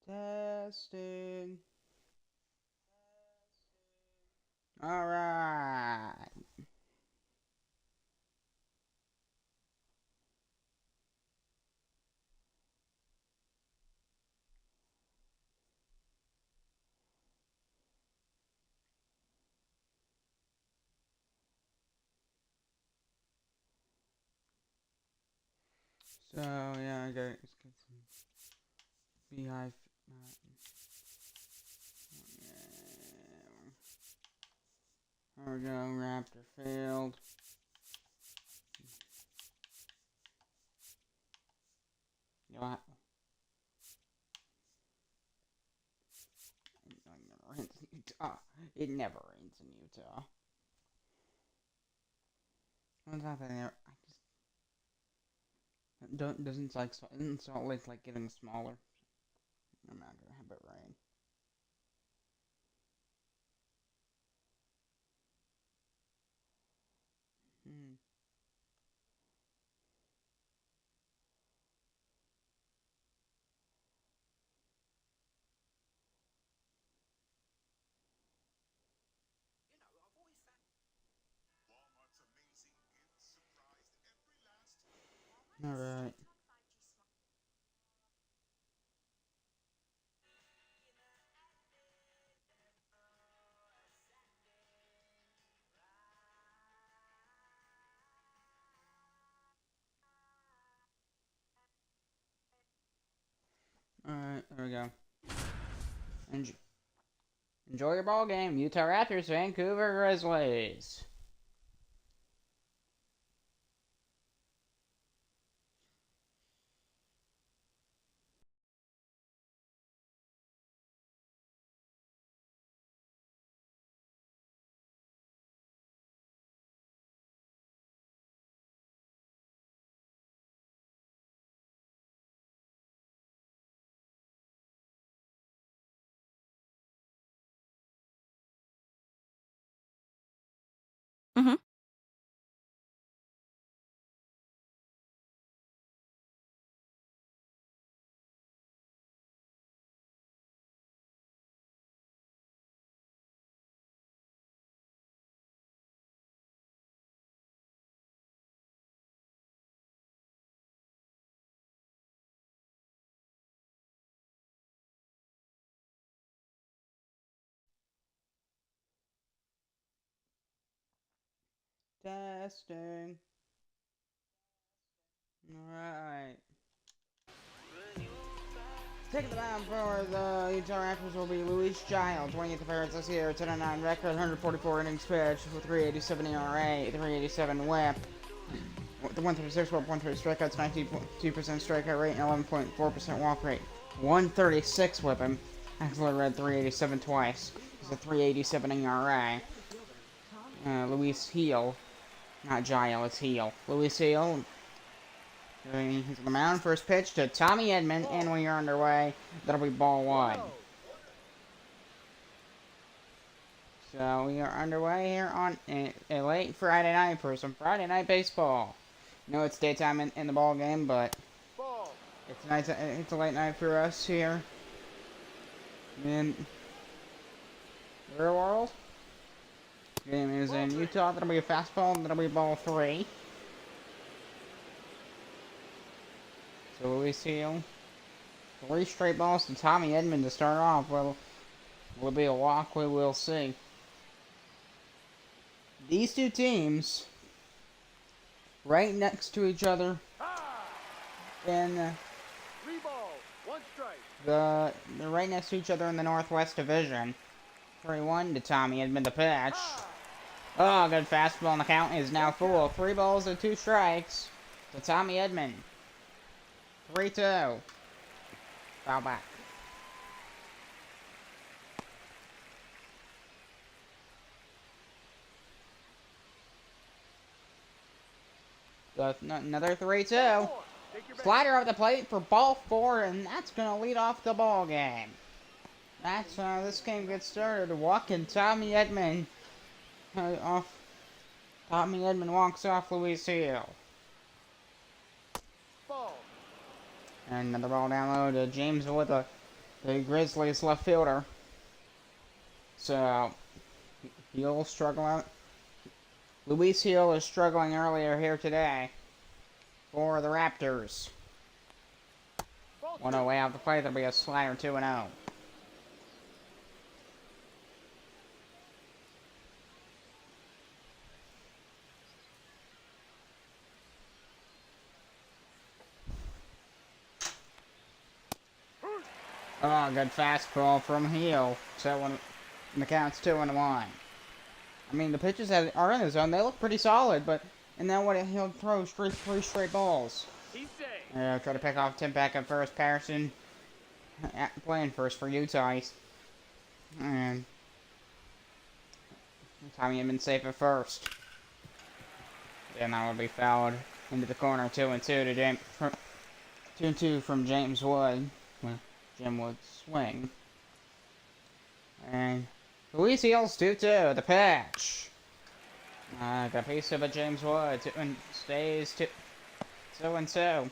Testing. All right. So yeah, let's get some beehive. There we go. Raptor failed. You know what? It never rains in Utah. It never rains in Utah. What's happening there? I just doesn't like isn't Salt Lake like getting smaller? I'm not gonna have it rain. Hmm. All right. All right. There we go. Enjoy, enjoy your ball game. Utah Raptors, Vancouver Grizzlies. Mhm. Testing. All right. Taking the mound for the Utah Raptors will be Luis Giles, 20th appearance this year, 10-9 record, 144 innings pitched, with 387 ERA, 387 WHIP, the 136 WHIP, 130 strikeouts, 92% strikeout rate, and 11.4% walk rate. 136 WHIP him. Actually read 387 twice. It's a 387 ERA. Luis Heel, not Giles, it's Heel. Luis Heel. He's on the mound. First pitch to Tommy Edman, and we are underway. That'll be ball one. So we are underway here on a late Friday night for some Friday night baseball. No, it's daytime in the ball game, but it's nice. It's a late night for us here in the real world. Game is in Utah. That'll be a fastball. That'll be ball three. So we see 3 straight balls to Tommy Edman to start off. Well, will it be a walk? We will see. These two teams, right next to each other, in they're right next to each other in the Northwest Division. 3-1 to Tommy Edman the pitch. Oh, good fastball, and the count is now full. 3 balls and 2 strikes to Tommy Edman. 3-2. Foul back. So another 3-2. Slider up the plate for ball 4, and that's going to lead off the ball game. That's how this game gets started. Walking Tommy Edman off. Tommy Edman walks off Luis Hill. And another ball down low to James with a the Grizzlies left fielder. So, He'll struggling. Luis Hill is struggling earlier here today for the Raptors. 1-0 way out the play. There'll be a slider 2-0. Oh, good fastball from Hill. So the count's 2-1. I mean, the pitches that are in the zone, they look pretty solid, but and then what he'll throw three straight balls. Try to pick off Tim back at first. Patterson playing first for Utah. And Tommy had been safe at first. Then that will be fouled into the corner. 2-2 to James. 2-2 from James Wood. Jim Wood swing. And Luis Hill's 2-2. The pitch. Got a piece of it, James Wood. Stays 2-2.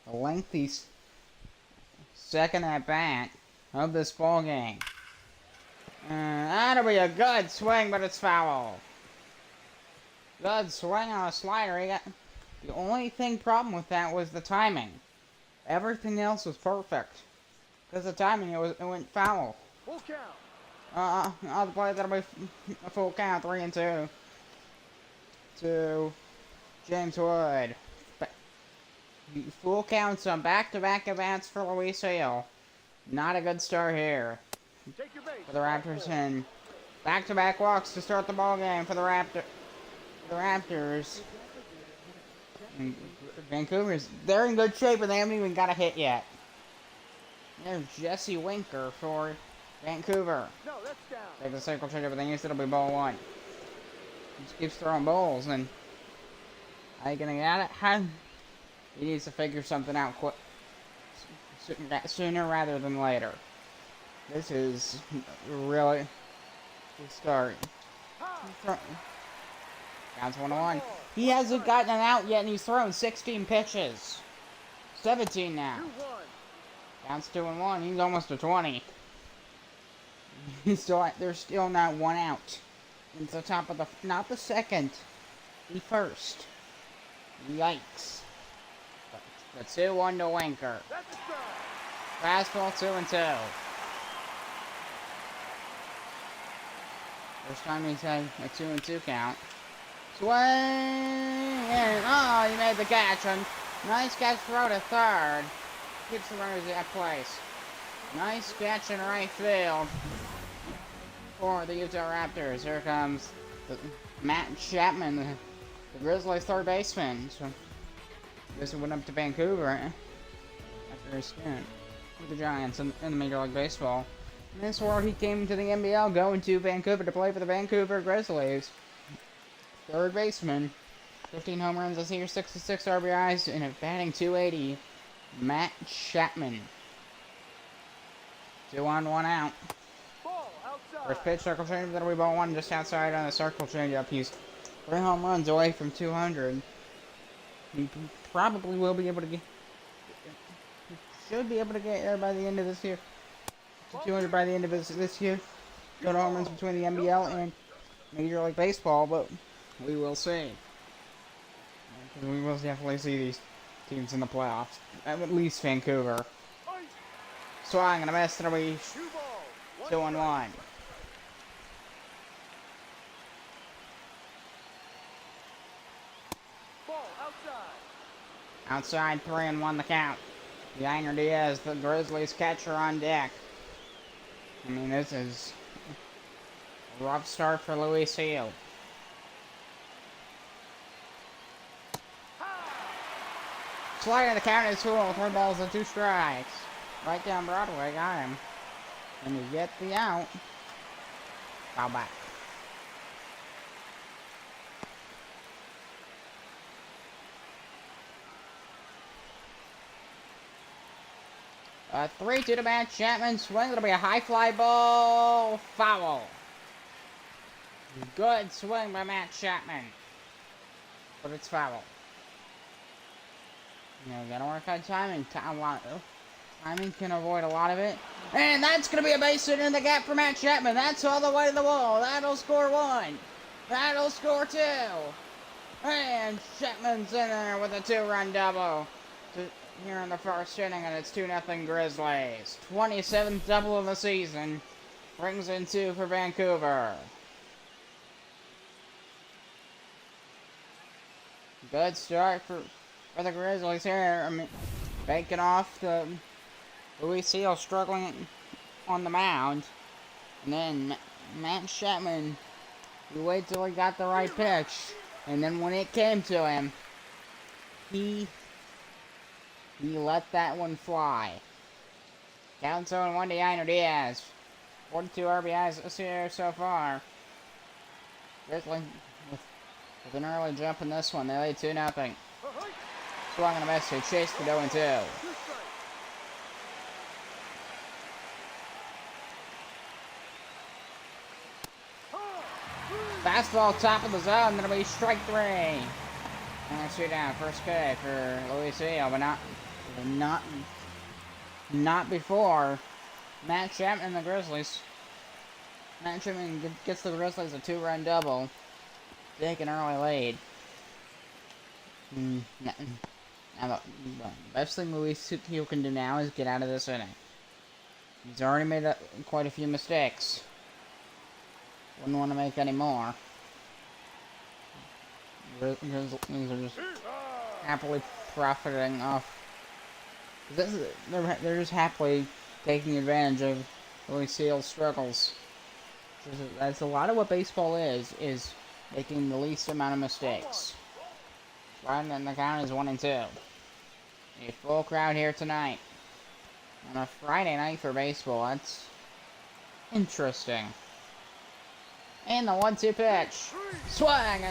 A lengthy second at bat of this ball game. That'll be a good swing, but it's foul. Good swing on a slider. The only problem with that was the timing. Everything else was perfect. Because the timing, it went foul. Full count. On the play, that'll be a full count. 3-2 to James Wood. Full counts on back-to-back events for Luis Hill. Not a good start here for the Raptors, and back-to-back walks to start the ball game for the Raptors. And Vancouver's, they're in good shape, but they haven't even got a hit yet. There's Jesse Winker for Vancouver. No, that's down. Take the circle change, but then it'll be ball one. He just keeps throwing balls, and how you gonna get it? He needs to figure something out quick, sooner rather than later. This is really good start. Counts 1-1. He hasn't gotten it out yet, and he's thrown 16 pitches. 17 now. Counts 2-1. He's almost to 20. There's still not one out. It's the top of not the second, the first. Yikes. The 2-1 to Winker. Fastball 2-2. First time he's had a 2-2 count. Swing! And, oh, he made the catch. Nice catch throw to third. Keeps the runners at place. Nice catch in right field for the Utah Raptors. Here comes Matt Chapman, the Grizzlies' third baseman. So, this went up to Vancouver after his stint with the Giants in the Major League Baseball. In this world, he came to the NBL, going to Vancouver to play for the Vancouver Grizzlies. Third baseman, 15 home runs this year, 66 RBIs, and a batting .280. Matt Chapman. 2-1, 1 out. First pitch, circle change, that'll be ball one just outside on the circle changeup. He's 3 home runs away from 200. He probably will be able to get. Should be able to get there by the end of this year. To 200 by the end of this year. Good home runs between the NBL and Major League Baseball, but we will see. We will definitely see these teams in the playoffs. At least Vancouver. Swing and a miss. It'll be 2-1. Outside 3-1 the count. Yainer Diaz, the Grizzlies catcher, on deck. I mean, this is a rough start for Luis Hill. Slider the count is 2-0, 3 balls and 2 strikes. Right down Broadway, got him. And you get the out. Foul back. A 3-2 to Matt Chapman. Swing. It'll be a high fly ball. Foul. Good swing by Matt Chapman. But it's foul. You know, gotta work on timing. Timing can avoid a lot of it. And that's gonna be a base hit in the gap for Matt Chapman. That's all the way to the wall. That'll score 1. That'll score 2. And Chapman's in there with a 2-run double here in the first inning, and it's 2-0 Grizzlies. 27th double of the season. Brings in 2 for Vancouver. Good start for the Grizzlies here. I mean, banking off the Luis Seal struggling on the mound. And then Matt Chapman, you wait till he got the right pitch. And then when it came to him, he let that one fly. Counts 0-1 to Yainer Diaz. 42 RBIs this year so far. Grizzlies with an early jump in this one. They lead 2-0. Swung and a miss to Chase for 0-2. Fastball top of the zone. That'll be strike 3. And that's 2 down. First K for Luis Seal, but not before Matt Chapman and the Grizzlies. Matt Chapman gets the Grizzlies a 2-run double. Take an early lead. Now the best thing Luis Seal can do now is get out of this inning. He's already made quite a few mistakes. Wouldn't want to make any more. Grizzlies are just happily profiting off. They're just happily taking advantage of Luis Seal's struggles. That's a lot of what baseball is making the least amount of mistakes. Right, and the count is 1-2. A full crowd here tonight on a Friday night for baseball. That's interesting. And the 1-2 pitch. Swung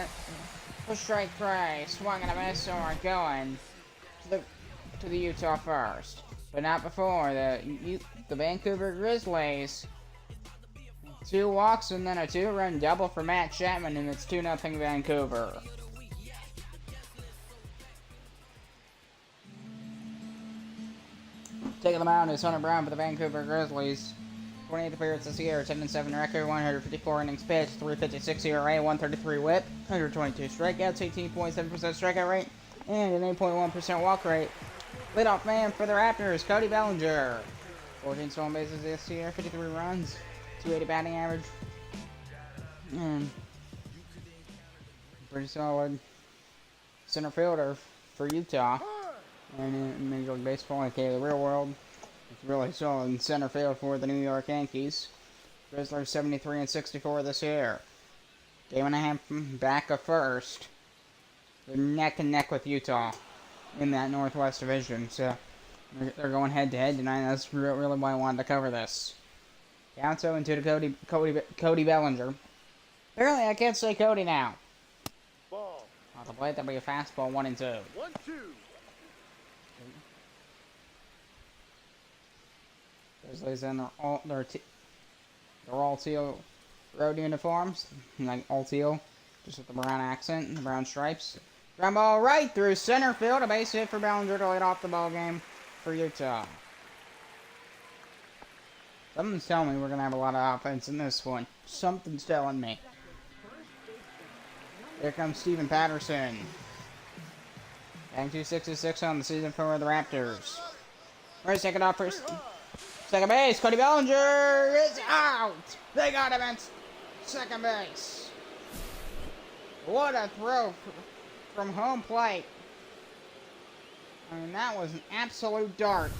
for strike 3. Swung and a miss, so we're going to the Utah first. But not before. The Vancouver Grizzlies. 2 walks and then a 2-run double for Matt Chapman, and it's 2-0 Vancouver. Taking the mound is Hunter Brown for the Vancouver Grizzlies. 28th appearance this year, 10-7 record, 154 innings pitched, 3.56 ERA, 133 WHIP, 122 strikeouts, 18.7% strikeout rate, and an 8.1% walk rate. Leadoff man for the Raptors, Cody Bellinger. 14 stolen bases this year, 53 runs, 280 batting average, and pretty solid center fielder for Utah. And in Major League Baseball, aka the real world, it's really solid in center field for the New York Yankees. Grizzlies 73-64 this year. Game and a half back of first. They're neck and neck with Utah in that Northwest Division. So they're going head to head tonight. That's really why I wanted to cover this. Counts 0-2 to Cody Bellinger. Apparently I can't say Cody now. Ball. On the plate, that'll be a fastball 1-2. 1-2. Grizzlies in they're all teal road uniforms, like all teal, just with the brown accent and the brown stripes. Ground ball right through center field, a base hit for Bellinger to lead off the ball game for Utah. Something's telling me we're gonna have a lot of offense in this one. Something's telling me. Here comes Steven Patterson. Batting .266 on the season for the Raptors. First, second off, first. Second base, Cody Bellinger is out. They got him at second base. What a throw from home plate. I mean, that was an absolute dart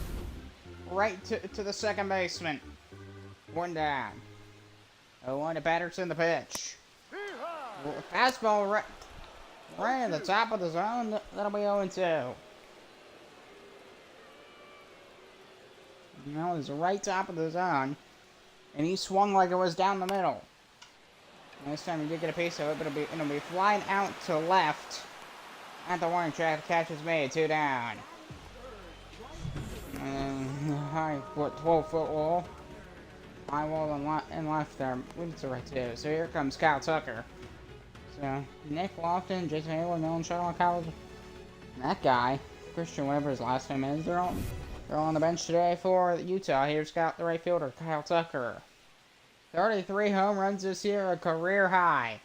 right to the second baseman. 1 down. 0-1 to Patterson, the pitch. Fastball right at the top of the zone. That'll be 0-2. That was right top of the zone, and he swung like it was down the middle. And this time he did get a piece of it, but it'll be flying out to left at the warning track. Catch is made, 2 down. High 12-foot wall, high wall and left there. It's a right too. So here comes Kyle Tucker. So Nick Lofton, Jason Taylor, Nolan Sherlock, Kyle. That guy. Christian, whatever his last name is. They're all on the bench today for Utah. Here's got the right fielder, Kyle Tucker. 33 home runs this year, a career high.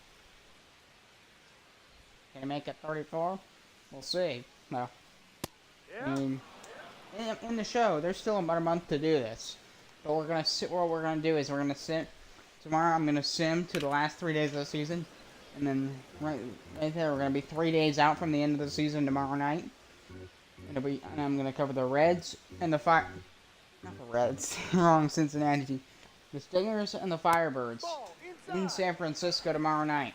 Can he make it 34? We'll see. No. I mean, in the show, there's still about a month to do this. But what we're gonna do is we're gonna sim. Tomorrow I'm gonna sim to the last 3 days of the season, and then right there we're gonna be 3 days out from the end of the season tomorrow night. And I'm gonna cover the Reds and the Fire. Not the Reds. Wrong, Cincinnati. The Stingers and the Firebirds in San Francisco tomorrow night.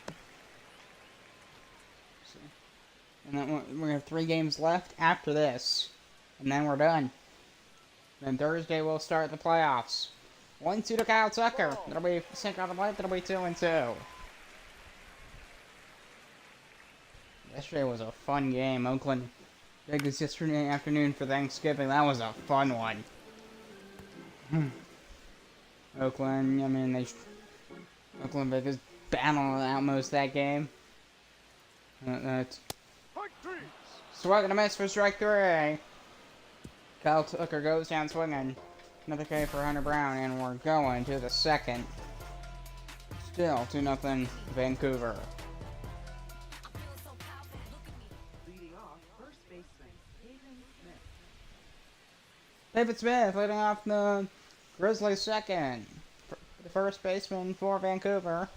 So, and then we have 3 games left after this, and then we're done. Then Thursday we'll start the playoffs. 1-2 to Kyle Tucker. That'll be sync on the plate. That'll be 2-2. Yesterday was a fun game. Oakland Vegas yesterday afternoon for Thanksgiving. That was a fun one. Oakland, I mean, Oakland Vegas battled out most of that game. Swing and a miss for strike 3. Kyle Tucker goes down swinging. Another K for Hunter Brown, and we're going to the second. Still 2-0 Vancouver. David Smith leading off the Grizzlies second. The first baseman for Vancouver.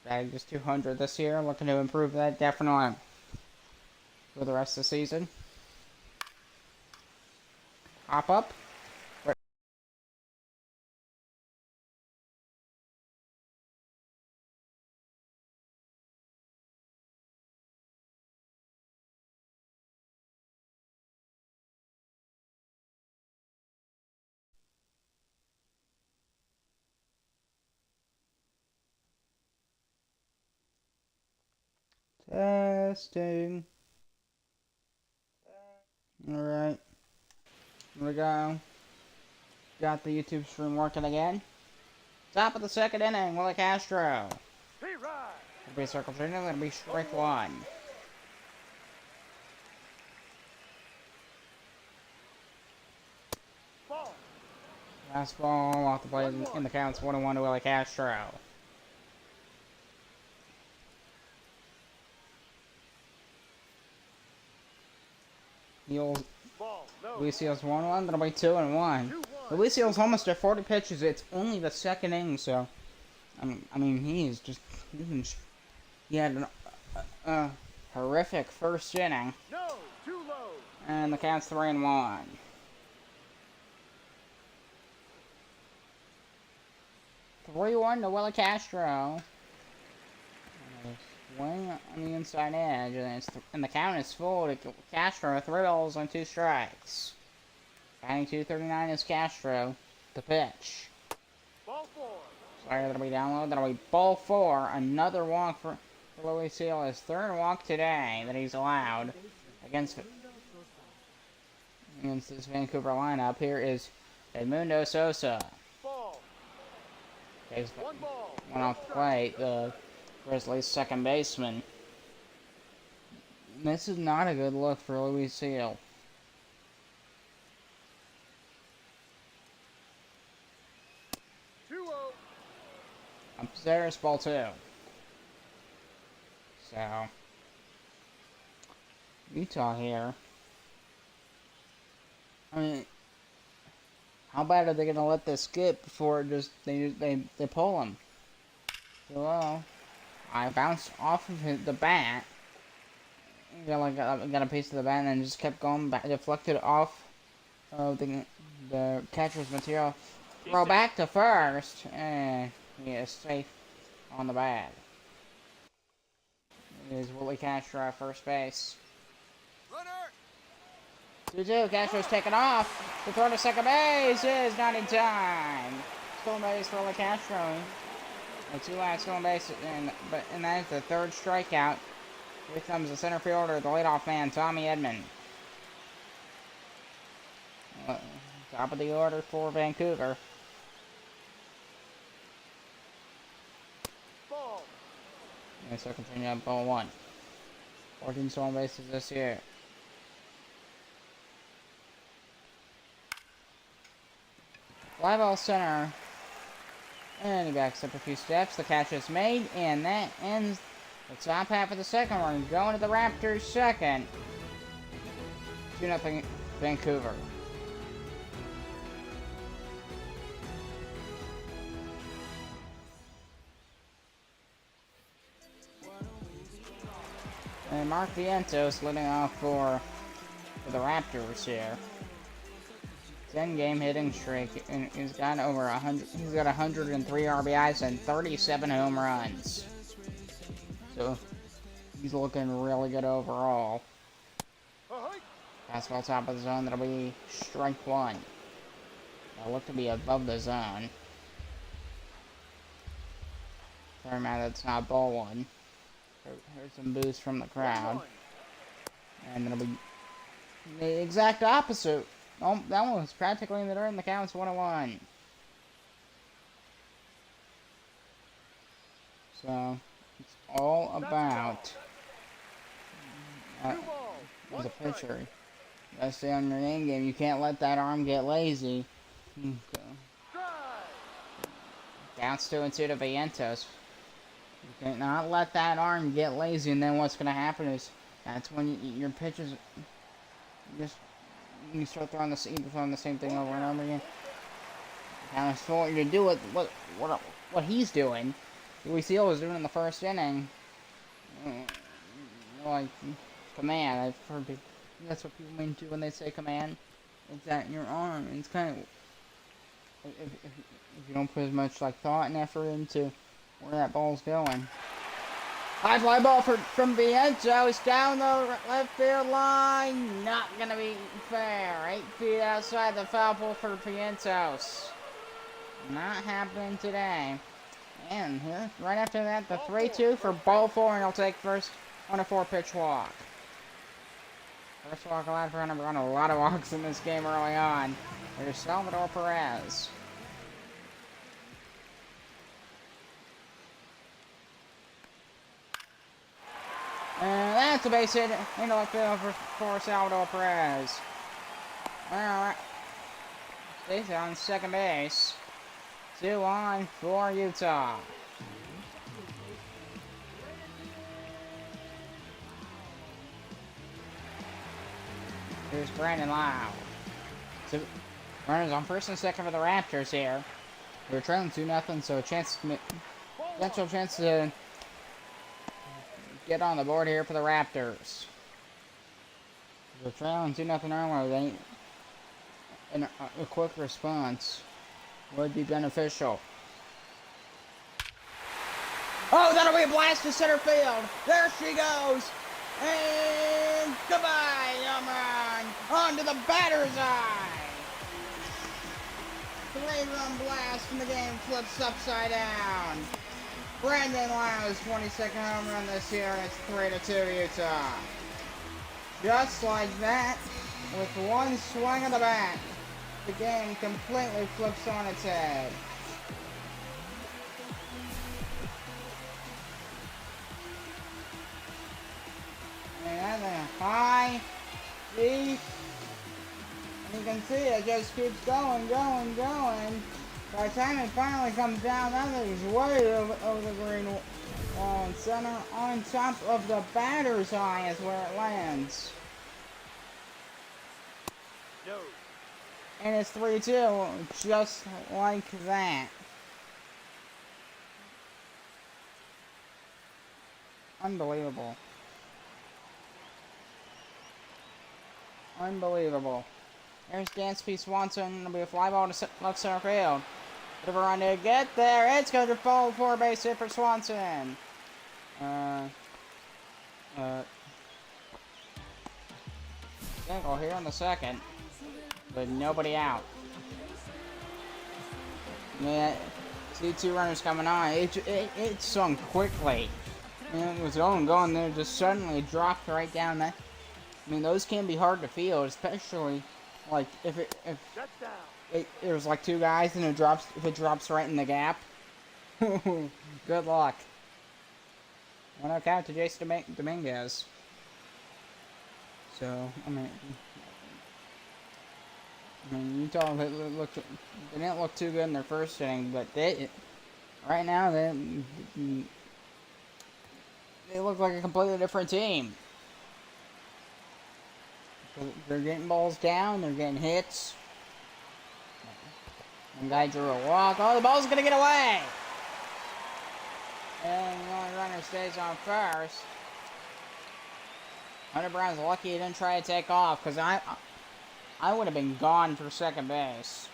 Batting just 200 this year. Looking to improve that definitely for the rest of the season. Hop up. Testing. Alright. Here we go. Got the YouTube stream working again. Top of the second inning, Willie Castro. It'll be circle 3, it'll be strike 1. Fastball off the plate in the counts 1-1 to Willie Castro. Luis Seals 1-1, that'll be 2-1. Luis Seals almost at 40 pitches. It's only the second inning, so I mean he had a horrific first inning. And the count's 3-1. Three 1 to Willie Castro. Swing on the inside edge, and the count is full to Castro. 3 balls and 2 strikes. Batting 239 is Castro. The pitch. Ball 4. Sorry, that'll be down low. That'll be ball 4. Another walk for Luis Seals. His 3rd walk today that he's allowed against this Vancouver lineup. Here is Edmundo Sosa. Takes one off the plate. The Grizzlies' second baseman. This is not a good look for Luis Seals. Upstairs, ball 2. So, Utah here. I mean, how bad are they gonna let this skip before they pull him? So, well, I bounced off of the bat. Got a piece of the bat and then just kept going back, deflected off of the catcher's material. Throw back to first, and he is safe on the bag. It is Willie Castro at first base. 2-2, Castro's taken off. The throw to second base is not in time. Stolen base for Willie Castro. The 2 last stolen bases, and that is the 3rd strikeout. Here comes the center fielder, the leadoff man, Tommy Edman. Top of the order for Vancouver. Ball. And so continue on ball 1. 14 stolen bases this year. Fly ball center. And he backs up a few steps. The catch is made, and that ends the top half of the second. We're going to the Raptors' second. 2-0 Vancouver. And Mark Vientos leading off for the Raptors here. 10-game hitting streak, and he's got over 100. He's got 103 RBIs and 37 home runs. So he's looking really good overall. Fastball top of the zone. That'll be strike one. That'll look to be above the zone. Sorry, man, that's not ball one. Here's some boost from the crowd. And it'll be the exact opposite. Oh, that one was practically in the dirt, and the count's 1-1. So, it's all about, as a pitcher, you gotta stay on your A game. You can't let that arm get lazy. Bounce 2-2 to Vientos. You cannot let that arm get lazy, and then what's gonna happen is that's when your pitchers just. You start throwing the same thing over and over again. Kind of sort you to do what he's doing. What Seal was doing in the first inning. Like command. I've heard people, that's what people mean too when they say command. It's that your arm. It's kind of if you don't put as much like thought and effort into where that ball's going. High fly ball from Vientos. He's down the left field line. Not gonna be fair. 8 feet outside the foul pole for Vientos. Not happening today. And here, right after that, the 3-2 for ball 4, and he'll take first on a 4-pitch walk. First walk allowed for him to run a lot of walks in this game early on. There's Salvador Perez. And that's a base hit into left field for Salvador Perez. Alright. Stays on second base. 2 on for Utah. Here's Brandon Lau. So, runners on first and second for the Raptors here. They're trailing 2-0, so potential chance to get on the board here for the Raptors. They're trailing 2-0 earlier. A quick response would be beneficial. Oh, that'll be a blast to center field. There she goes. And goodbye, home run. On to the batter's eye. 3-run blast, and the game flips upside down. Brandon Lau's 22nd home run this year, and it's 3-2 Utah. Just like that, with one swing of the bat, the game completely flips on its head. And then high, deep, and you can see it just keeps going. By the time it finally comes down, that is way over the green wall in center. On top of the batter's eye is where it lands. No. And it's 3-2, just like that. Unbelievable. Unbelievable. There's Dansby Swanson. It'll be a fly ball to left center field. Bit of a run to get there. It's going to fall for a base hit for Swanson. Single here in the second, but nobody out. Yeah, see 2 runners coming on. It swung quickly. And it was going there, just suddenly dropped right down there. I mean, those can be hard to field, especially like if it was like 2 guys and if it drops right in the gap. Good luck. 1-0 count to Jason Dominguez. So, I mean, I mean, Utah they didn't look too good in their first inning, but right now they look like a completely different team. They're getting balls down, they're getting hits. One guy drew a walk. Oh, the ball's gonna get away! And the only runner stays on first. Hunter Brown's lucky he didn't try to take off, because I would have been gone for second base.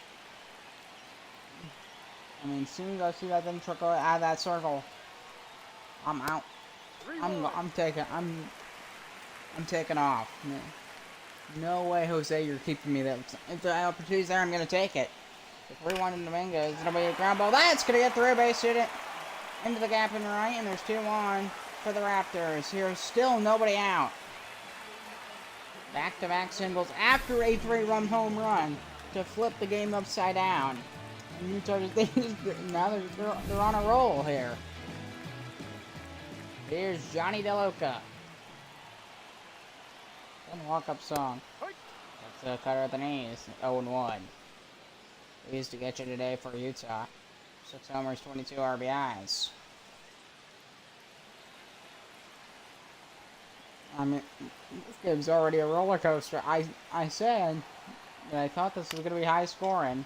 I mean, as soon as I see that thing trickle out of that circle, I'm out. I'm taking off. No way, Jose, you're keeping me there. If the opportunity's there, I'm gonna take it. The 3-1 in Dominguez, it'll be a ground ball. That's gonna get through, base hit it into the gap in the right, and there's 2-1 for the Raptors. Here's still nobody out. Back-to-back singles after a 3-run home run to flip the game upside down. And Utah now they're on a roll here. Here's Johnny DeLuca. One walk-up song. That's a cutter at the knees. 0-1. We used to get you today for Utah. 6 homers, 22 RBIs. I mean, this game's already a roller coaster. I said that I thought this was going to be high scoring.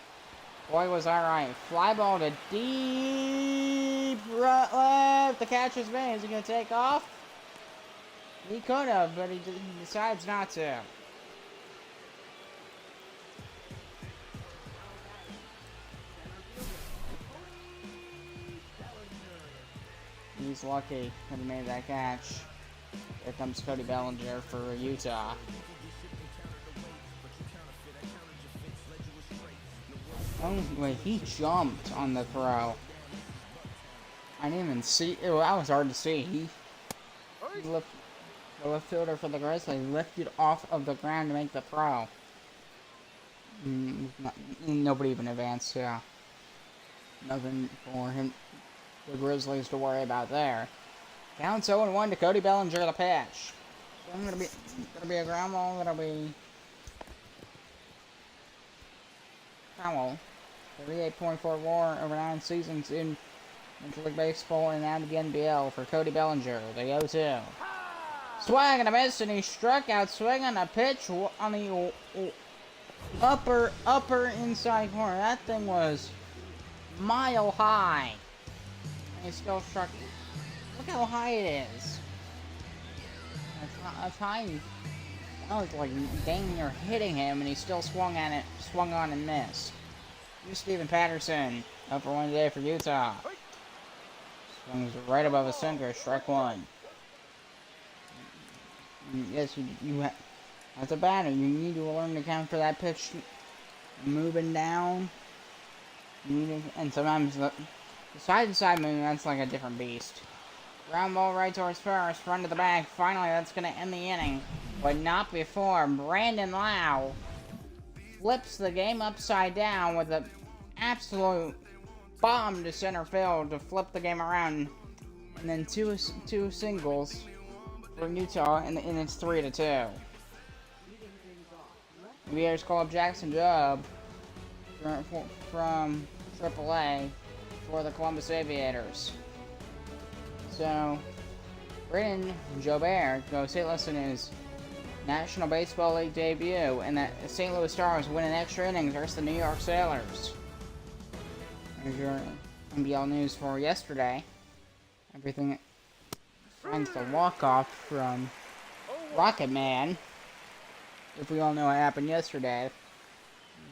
Boy, was I right. Fly ball to deep right left. The catch is made. Is he going to take off? He could have, but he decides not to. He's lucky that he made that catch. Here comes Cody Bellinger for Utah. Oh, wait, he jumped on the throw. I didn't even see. That was hard to see. He lifted. The left fielder for the Grizzlies lifted off of the ground to make the throw. Nobody even advanced, yeah. Nothing for him, the Grizzlies to worry about there. Counts 0-1 to Cody Bellinger, the pitch. So I'm gonna be a ground ball. That'll be foul. 38.4 WAR over 9 seasons in Major League Baseball and out of the NBL for Cody Bellinger, the 0-2. Swing and a miss, and he struck out swinging a pitch on the upper inside corner. That thing was mile high. And he still struck. Look how high it is. That's high. That was like dang near hitting him, and he still swung on and missed. Here's Steven Patterson up for one today for Utah. Swings right above a sinker, strike one. Yes, as a batter, you need to learn to count for that pitch moving down. And sometimes the side-to-side movement, that's like a different beast. Ground ball right towards first, run to the back. Finally, that's going to end the inning. But not before Brandon Lau flips the game upside down with an absolute bomb to center field to flip the game around. And then two singles for Utah, and it's 3-2. The A's call up Jackson Jubb from AAA for the Columbus Aviators. So, Braden Jobert goes hitless in his National Baseball League debut, and the St. Louis Stars win an extra innings versus the New York Sailors. There's your NBL news for yesterday. Everything finds the walk-off from Rocket Man. If we all know what happened yesterday.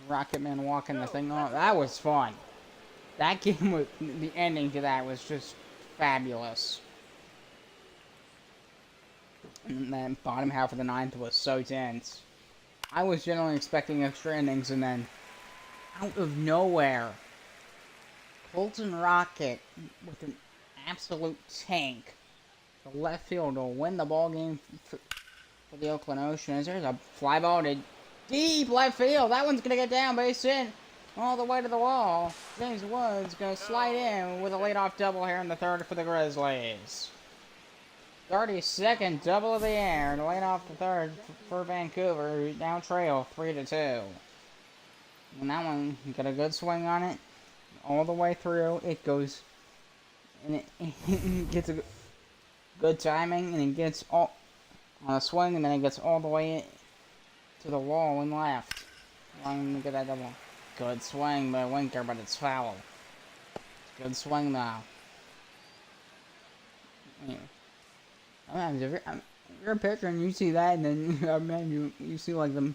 Rocket Man walking the thing off. That was fun. That game, was, the ending to that was just fabulous. And then bottom half of the ninth was so tense. I was generally expecting extra innings, and then out of nowhere, Colton Rocket with an absolute tank. The left field will win the ball game for the Oakland Oceans. There's a fly ball to deep left field. That one's going to get down, base hit all the way to the wall. James Woods going to slide in with a leadoff double here in the third for the Grizzlies. 32nd double of the year to lead off the third for Vancouver, who now trail 3-2. And that one, got a good swing on it. All the way through. It goes. And it gets a good timing. And it gets all on a swing. And then it gets all the way to the wall and left. Long to get that double. Good swing by Winker, but it's foul. Good swing though. Sometimes if you're a pitcher and you see that, and then man, you see like the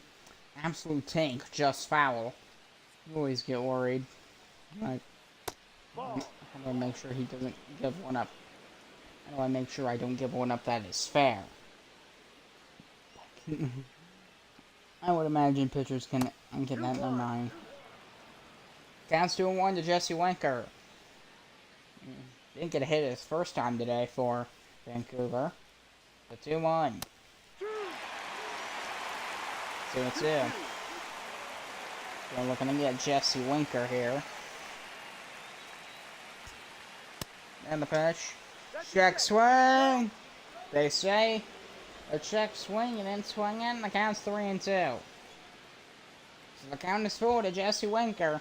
absolute tank just foul, you always get worried. Like, how do I make sure he doesn't give one up? How do I make sure I don't give one up that is fair? I would imagine pitchers can get that in their mind. Counts 2-1 to Jesse Winker. Didn't get a hit his first time today for Vancouver. The 2-1. 2-2. We're looking to get Jesse Winker here. And the pitch. Check swing! They say a check swing and then swing in. The count's 3-2. So the count is full to Jesse Winker.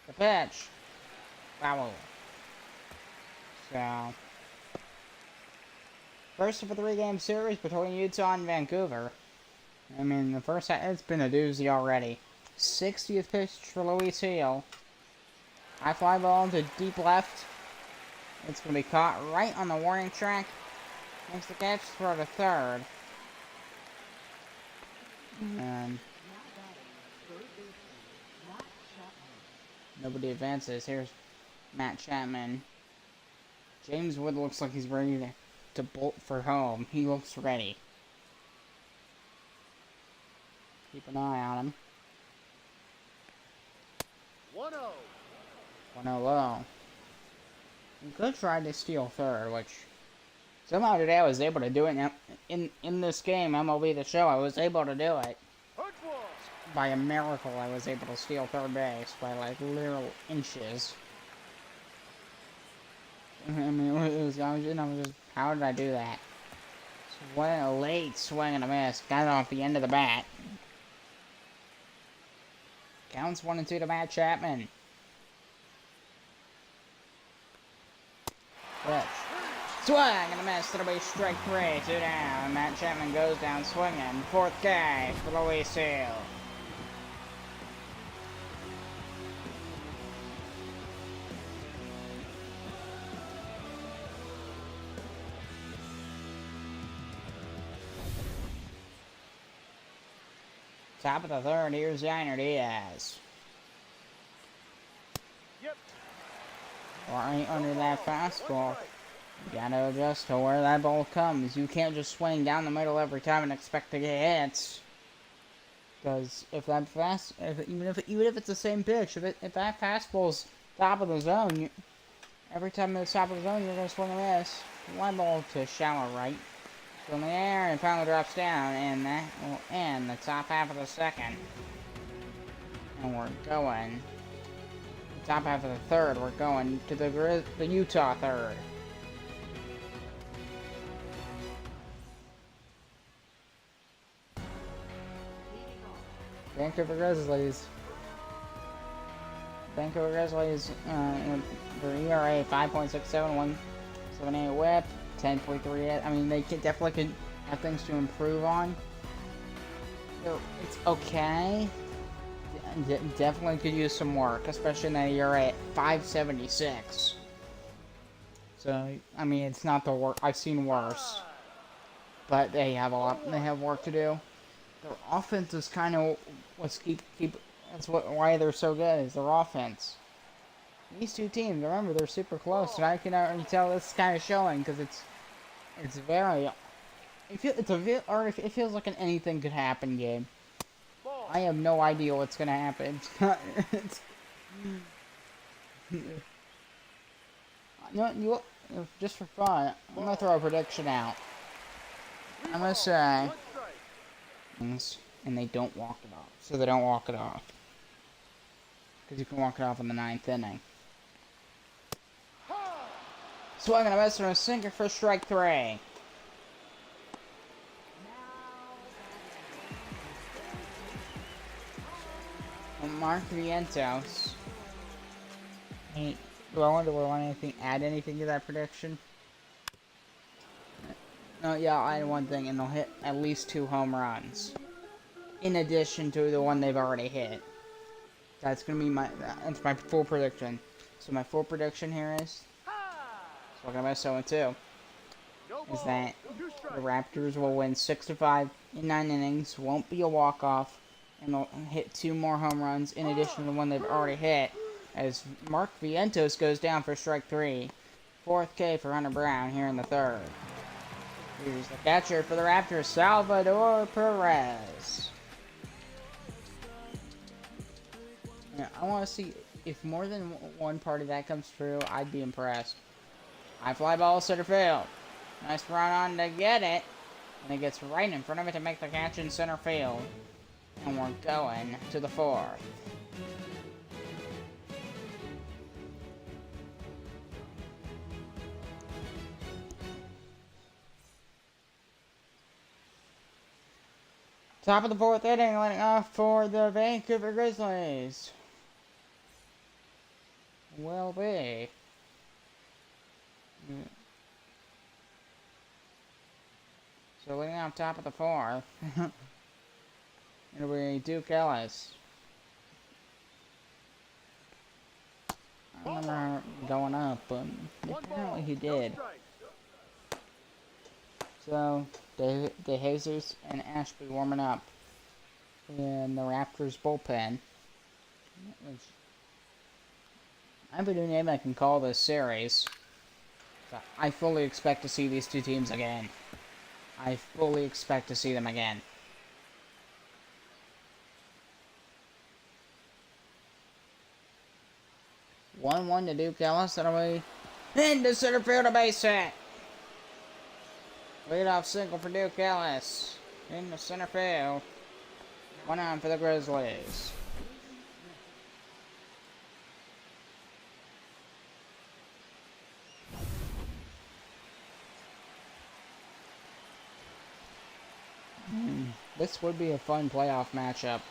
The pitch. Foul. So, first of a 3-game series between Utah and Vancouver. I mean, the first half, it's been a doozy already. 60th pitch for Luis Heel. High fly ball to deep left. It's going to be caught right on the warning track. Makes the catch, throw to third. And nobody advances. Here's Matt Chapman. James Wood looks like he's ready to bolt for home. He looks ready. Keep an eye on him. 1-0. 1-0 low. He could try to steal third, which somehow today I was able to do it. In this game, MLB The Show, I was able to do it. By a miracle, I was able to steal third base by like literal inches. I mean, I was just, how did I do that? What a late swing and a miss. Got it off the end of the bat. Counts 1-2 to Matt Chapman. Pitch. Swing and a miss. It'll be strike 3. 2 down. Matt Chapman goes down swinging. Fourth guy for Luis Heel. Top of the third, here's Yainer Diaz. Yep. Right under that fastball. You gotta adjust to where that ball comes. You can't just swing down the middle every time and expect to get hits. Because if that even if it's the same pitch, if that fastball's top of the zone, every time it's top of the zone, you're gonna swing a miss. One ball to shallow right. In the air and finally drops down, and that will end the top half of the second. And we're going the top half of the third. We're going to the Utah third. Vancouver Grizzlies. Their ERA 5.67, 1.78 WHIP. 10.38. I mean, they definitely could have things to improve on. It's okay. Definitely could use some work, especially now you're at 5.76. So, I mean, it's not the worst. I've seen worse, but they have They have work to do. Their offense is kind of what's why they're so good is their offense. These two teams, remember, they're super close, and I can already tell this is kind of showing because it feels like an anything could happen game. I have no idea what's gonna happen. Just for fun, I'm gonna throw a prediction out. I'm gonna say, and they don't walk it off, so they don't walk it off. Because you can walk it off in the 9th inning. Swing and a miss and a sinker for strike 3. Mark Vientos. Hey, do I want to add anything to that prediction? No, yeah, I'll add one thing, and they'll hit at least 2 home runs. In addition to the one they've already hit. That's my full prediction. So my full prediction here is, talking about 7-2, is that the Raptors will win 6-5 in 9 innings, won't be a walk-off, and they'll hit 2 more home runs in addition to the one they've already hit, as Mark Vientos goes down for strike 3. 4th K for Hunter Brown here in the 3rd. Here's the catcher for the Raptors, Salvador Perez. Yeah, I want to see if more than one part of that comes true. I'd be impressed. High fly ball, center field. Nice run on to get it. And it gets right in front of it to make the catch in center field. And we're going to the 4th. Top of the 4th inning, letting off for the Vancouver Grizzlies. Will be. So leading off top of the 4th, it'll be Duke Ellis. I don't remember going up, but apparently he did. So, DeJesus and Ashby warming up in the Raptors bullpen. Which I have a new name I can call this series. So I fully expect to see these two teams again. I fully expect to see them again. One to Duke Ellis. That'll be into center field, a base hit. Leadoff single for Duke Ellis. Into center field. 1 on for the Grizzlies. This would be a fun playoff matchup.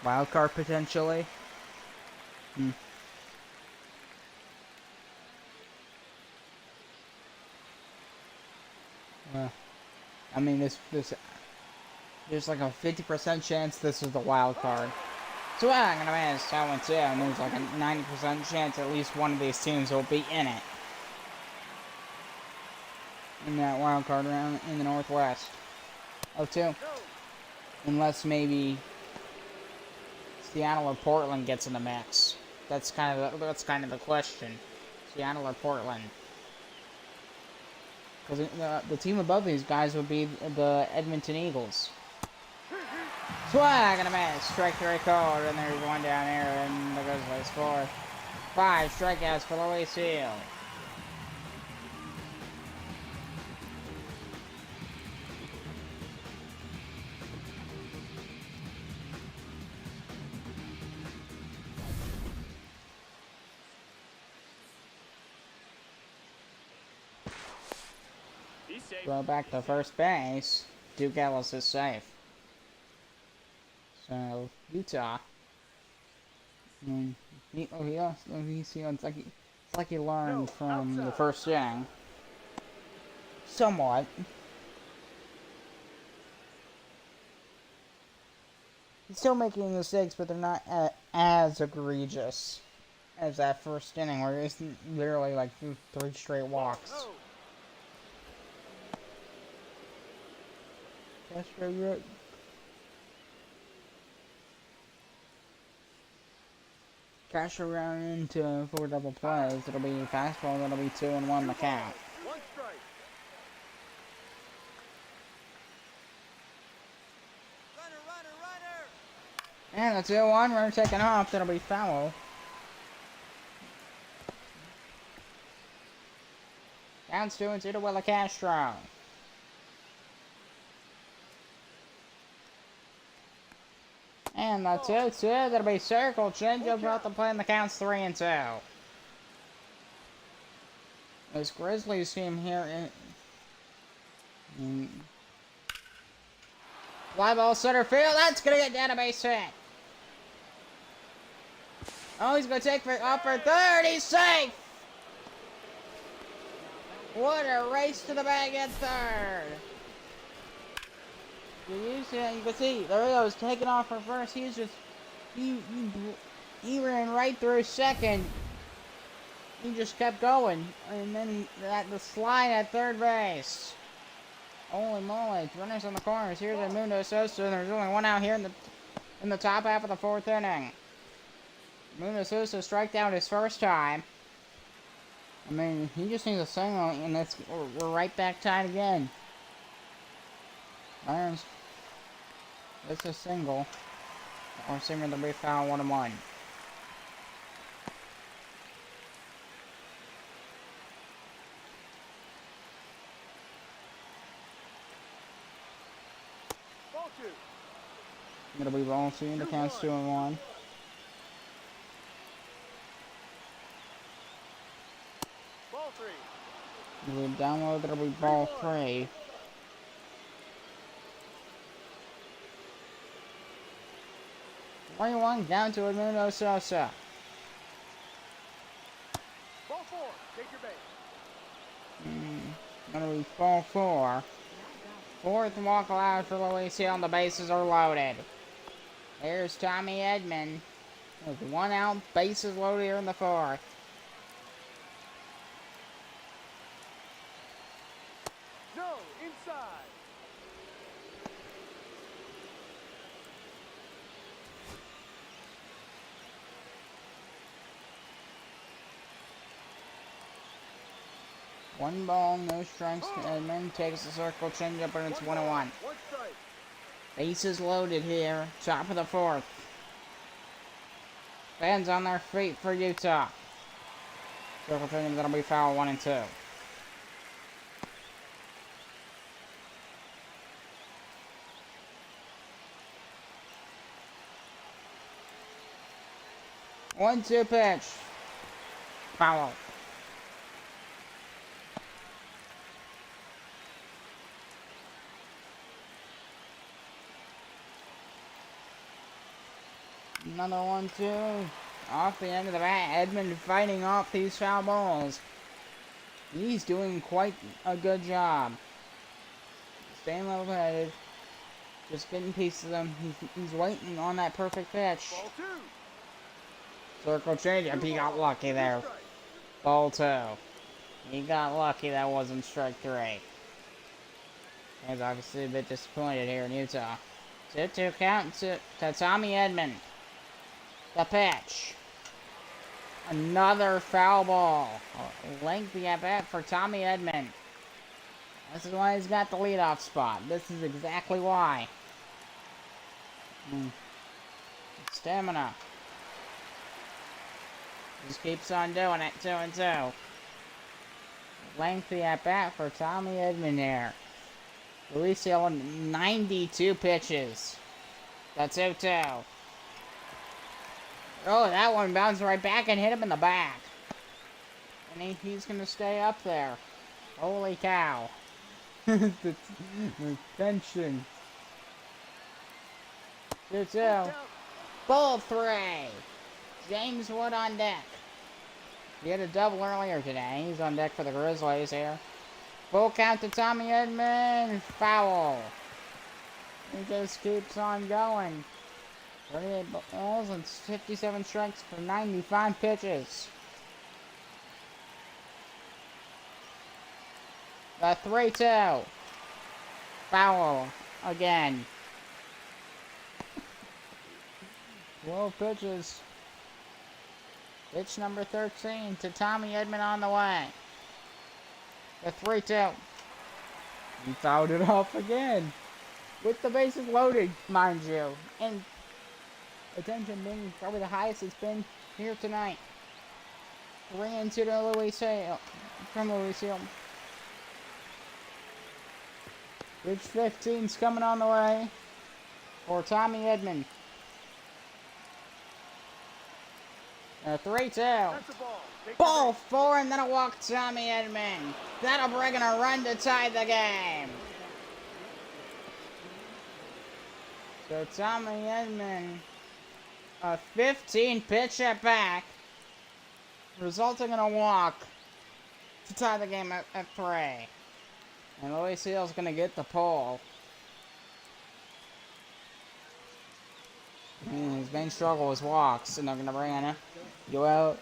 Wild card potentially. Well, I mean, there's like a 50% chance this is the wild card. So I'm gonna miss 7-2, and there's like a 90% chance at least one of these teams will be in it. In that wild card round in the Northwest. 0-2. Unless maybe Seattle or Portland gets in the mix. That's kind of the question. Seattle or Portland. Because the team above these guys would be the Edmonton Eagles. Swag and a miss. Strike 3 called, and there's one down here, and the Grizzlies score. 5 strikeouts for Luis Seal. Throw back to first base. Duke Ellis is safe. So Utah. It's like he learned from the first inning. Somewhat. He's still making mistakes, but they're not as egregious as that first inning, where it's literally like 3 straight walks. Cash around into 4 double plays. It'll be fastball. That'll be 2-1 the count. And the 2-1. Runner taken off. That'll be foul. Counts 2-2 to Willa Castro. And the 2-2, that'll be circle. Changeup out the play, and the count's 3-2. This Grizzlies team here Fly ball center field. That's gonna get down a base hit. Oh, he's gonna take off for third. He's safe. What a race to the bag at third. You can see there he goes, taking off for first. He's just he ran right through second. He just kept going, and then the slide at third base. Holy moly! Runners on the corners. Here's Mundo Sosa. There's only one out here in the top half of the fourth inning. Mundo Sosa striked out his first time. I mean, he just needs a single, and we're right back tied again. Irons. It's a single. Or single to be foul 1-1. It'll be ball 2, the count's 2-1. Ball 3. It'll be down low, it'll be ball 3. One down to Mundo Sosa. Ball 4. Take your base. Gonna be ball 4. Fourth walk allowed for Luis Hill, and the bases are loaded. There's Tommy Edman with 1 out, bases loaded here in the fourth. No, inside. One ball, no strikes. Edman takes the circle changeup, and it's 1-1. One strike. Bases loaded here, top of the fourth. Fans on their feet for Utah. Circle changeup, that'll be foul 1 and 2. One-two pitch. Foul. Another 1-2. Off the end of the bat. Edmund fighting off these foul balls. He's doing quite a good job. Staying level-headed. Just getting pieces of them. He's waiting on that perfect pitch. Ball 2. Circle changeup. He got lucky there. Ball 2. He got lucky that wasn't strike 3. He's obviously a bit disappointed here in Utah. 2-2 count to Tommy Edman. The pitch. Another foul ball. A lengthy at bat for Tommy Edman. This is why he's got the leadoff spot. This is exactly why. Stamina. Just keeps on doing it. 2-2. Lengthy at bat for Tommy Edman here. Luis Hill 92 pitches. That's 2-2. Oh, that one bounced right back and hit him in the back. And he's going to stay up there. Holy cow. The tension. 2-2. Ball 3. James Wood on deck. He had a double earlier today. He's on deck for the Grizzlies here. Full count to Tommy Edman. Foul. He just keeps on going. 38 balls and 57 strikes for 95 pitches. The 3-2. Foul again. 12 pitches. Pitch number 13 to Tommy Edman on the way. The 3-2. He fouled it off again. With the bases loaded, mind you. And attention being probably the highest it's been here tonight. 3-2 to Luis Hill. From Luis Hill. Pitch 15's coming on the way for Tommy Edman. 3-2. Ball 4 and then a walk to Tommy Edman. That'll bring in a run to tie the game. So Tommy Edmond, a 15 pitch at back, resulting in a walk to tie the game at 3. And Louis Seal's gonna get the pull. And his main struggle is walks, and they're gonna bring in Joel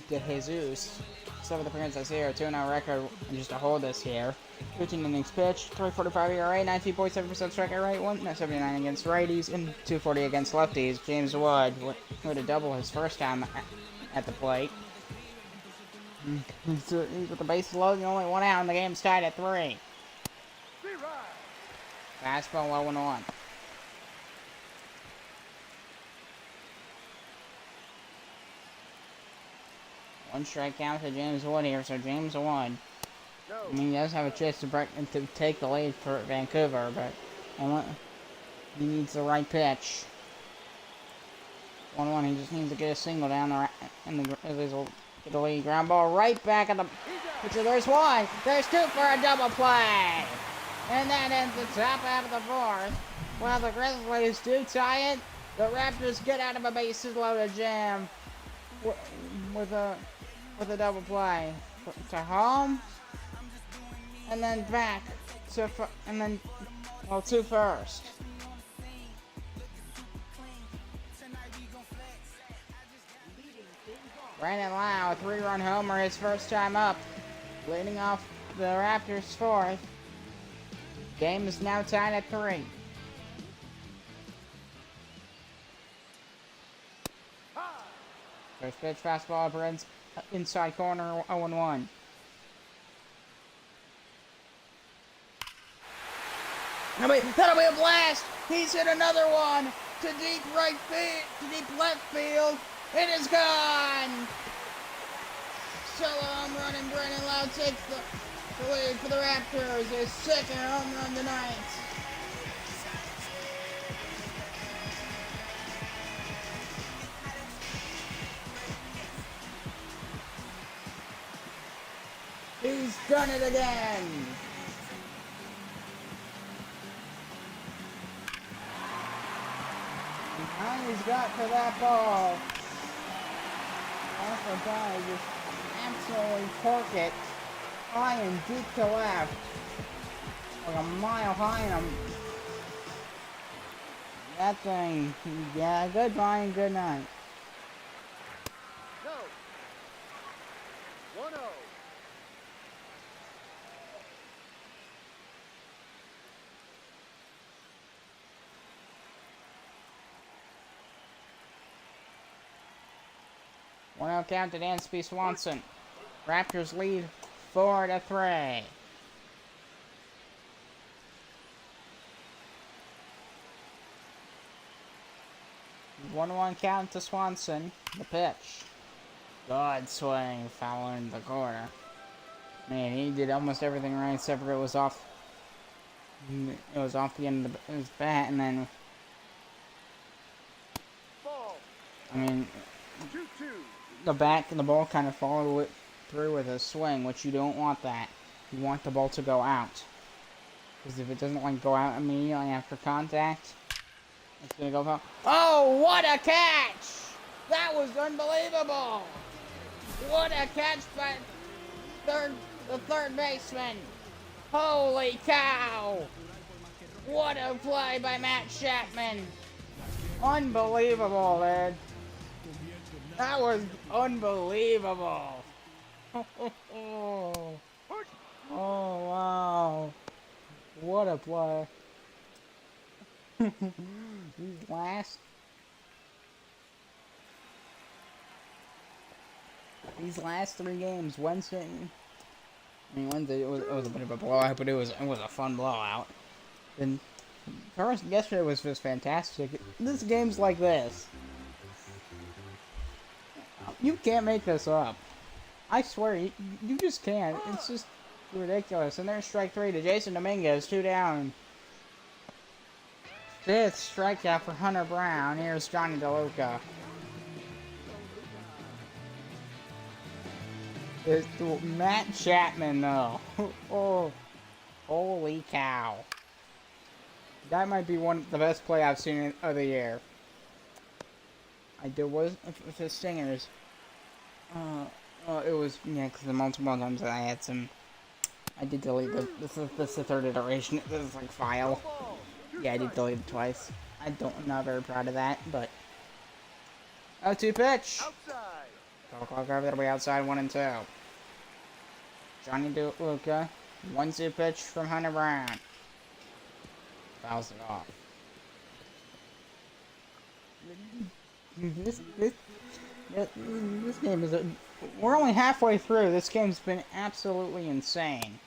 de Jesus. 7th appearances here, 2-0 record, and just to hold this here. 15 innings pitched, 3.45 ERA, 19.7% strikeout rate, 1.79 against righties, and 2.40 against lefties. James Wood would have doubled his first time at the plate. He's with the bases loaded, only 1 out, and the game's tied at 3. Fastball 1-1. One strikeout to James Wood here, so James Wood. I mean, he does have a chance to take the lead for Vancouver, but he needs the right pitch. 1-1. He just needs to get a single down the Grizzlies will get the lead. Ground ball right back at the pitcher. There's 1. There's 2 for a double play, and that ends the top half of the 4th. While the Grizzlies do tie it, the Raptors get out of a bases-loaded jam with a double play to home, and then back to to first. Brandon Lau, a 3-run homer, his first time up, leading off the Raptors' 4th. Game is now tied at 3. First pitch, fastball, Brent's inside corner, 0-1. That'll be a blast! He's hit another one to deep right field, to deep left field. It is gone! Solo home run, and Brandon Lau takes the lead for the Raptors. His 2nd home run tonight. He's done it again! And he's got to that ball. Alpha guy just absolutely torque it high and deep to left. Like a mile high and that thing, yeah, goodbye and good night. No. 1-0. One out count to Dansby Swanson. Raptors lead 4-3. 1-1 count to Swanson. The pitch. Good swing, foul in the corner. Man, he did almost everything right except for it was off the end of his bat, and then Ball. I mean 2-2. the back and the ball kind of followed it through with a swing, which you don't want that. You want the ball to go out. Because if it doesn't go out immediately after contact, it's gonna go foul. Oh, what a catch! That was unbelievable! What a catch by the third baseman! Holy cow! What a play by Matt Chapman! Unbelievable, man! That was unbelievable! Oh, wow! What a play! These last 3 games, Wednesday it was a bit of a blowout, but it was a fun blowout. And first, yesterday was just fantastic. This game's like this. You can't make this up. I swear, you just can't. It's just ridiculous. And there's strike 3 to Jason Dominguez, 2 down. 5th strikeout for Hunter Brown. Here's Johnny DeLuca. It's Matt Chapman, though. Oh, holy cow. That might be one of the best play I've seen of the year. I did was with the Stingers. It was, yeah, because the multiple times that I had some. I did delete this is the third iteration. This is like file. Yeah, I did delete it twice. I'm not very proud of that, but 0-2 pitch. Outside. Clock over. That'll be outside 1 and 2. Johnny DeLuca. 1-2 pitch from Hunter Brown. Fouls it off. This game is we're only halfway through. This game's been absolutely insane.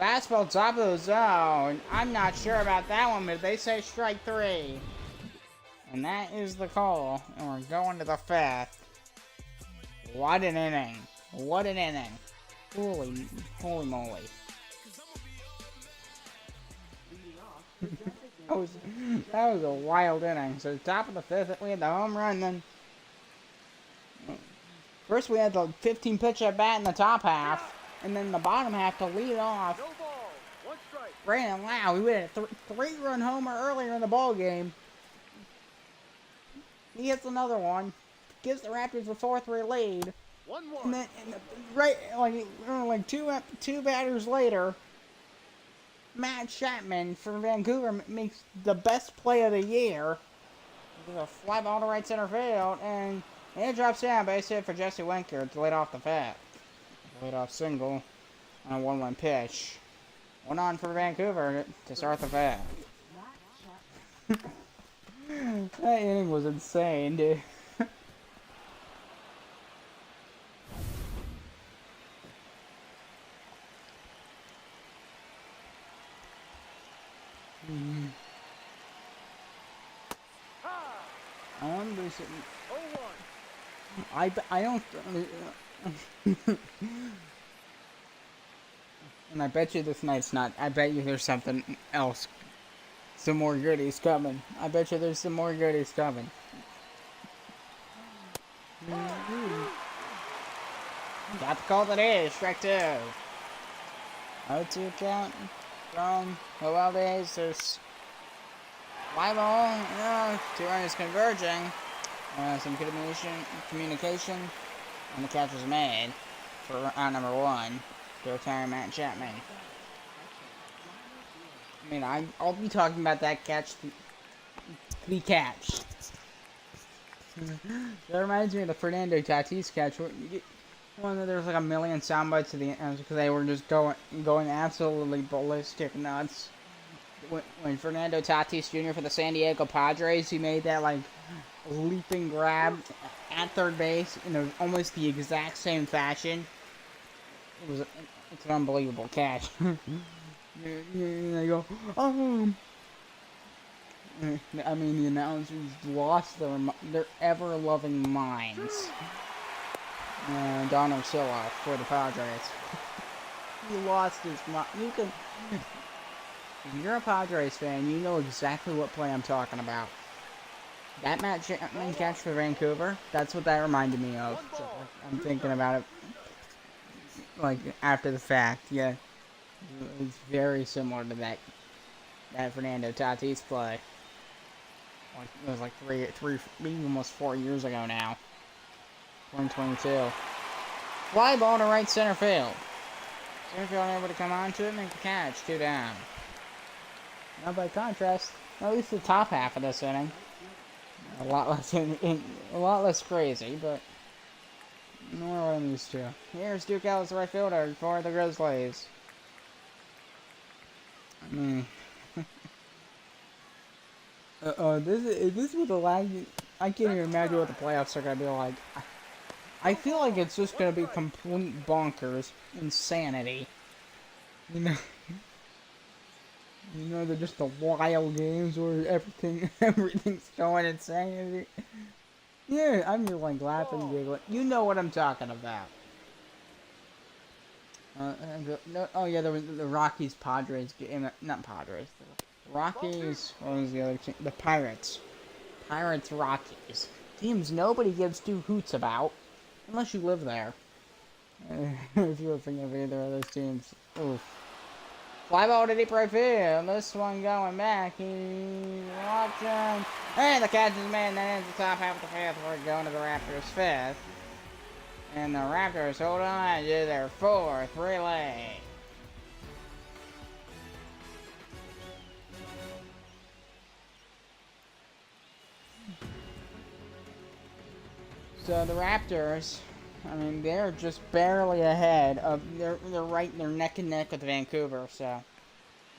Fastball top of the zone. I'm not sure about that one, but they say strike 3. And that is the call. And we're going to the 5th. What an inning. What an inning. Holy moly. that was a wild inning. So top of the 5th, we had the home run. Then first we had the 15 pitch at bat in the top half, and then the bottom half to lead off. No ball. 1 strike. Brandon Lau, we had a 3-run homer earlier in the ball game. He hits another one, gives the Raptors a 4-3 lead. 1-1. And then, right, like two batters later, Matt Chapman for Vancouver makes the best play of the year. With a fly ball to right center field, and it drops down. Base hit for Jesse Winker to lead off the 5th. Lead off single on a 1-1 pitch. 1 on for Vancouver to start the 5th. That inning was insane, dude. I want to do something. 0-1. I don't. And I bet you this night's not. I bet you there's something else. Some more goodies coming. I bet you there's some more goodies coming. Got the call that is. Strike 2. 0-2 count from Joel De Jesus. Fly ball. 2 runners converging. Some communication. And the catch was made for round number 1 to retire Matt Chapman. I mean, I'll be talking about that catch to be catched. That reminds me of the Fernando Tatis catch. There's like a million sound bites of the end because they were just going absolutely ballistic nuts. When Fernando Tatis Jr. for the San Diego Padres, he made that like leaping grab at third base in almost the exact same fashion. It's an unbelievable catch. And they go, oh. I mean, the announcers lost their ever-loving minds. Don Orsillo for the Padres. He lost his mind. If you're a Padres fan, you know exactly what play I'm talking about. That Matt Chapman catch for Vancouver, that's what that reminded me of. So I'm thinking about it, like, after the fact, yeah. It's very similar to that Fernando Tatis play. Like, it was like three, maybe almost 4 years ago now. 2022. Fly ball to right center field. Center field able to come on to it, make the catch, 2 down. Now by contrast, at least the top half of this inning, a lot less crazy, but more than these two. Here's Duke Ellis, the right fielder for the Grizzlies. I mean, this was the last. I can't even imagine what the playoffs are gonna be like. I feel like it's just gonna be complete bonkers insanity. You know, they're just the wild games where everything's going insane. Yeah, I'm just like laughing and giggling. You know what I'm talking about. Oh yeah, there was the Rockies Padres game. Not Padres. The Rockies. What was the other team? The Pirates. Pirates Rockies. Teams nobody gives 2 hoots about, unless you live there. If you're thinking of either of those teams, oof. Fly ball to deep right field. This one going back. He's watching. And the catch is made. And then it's the top half of the fifth. We're going to the Raptors' fifth. And the Raptors hold on to their fourth relay. So the Raptors, I mean, they're just barely ahead of, they're neck and neck with Vancouver, so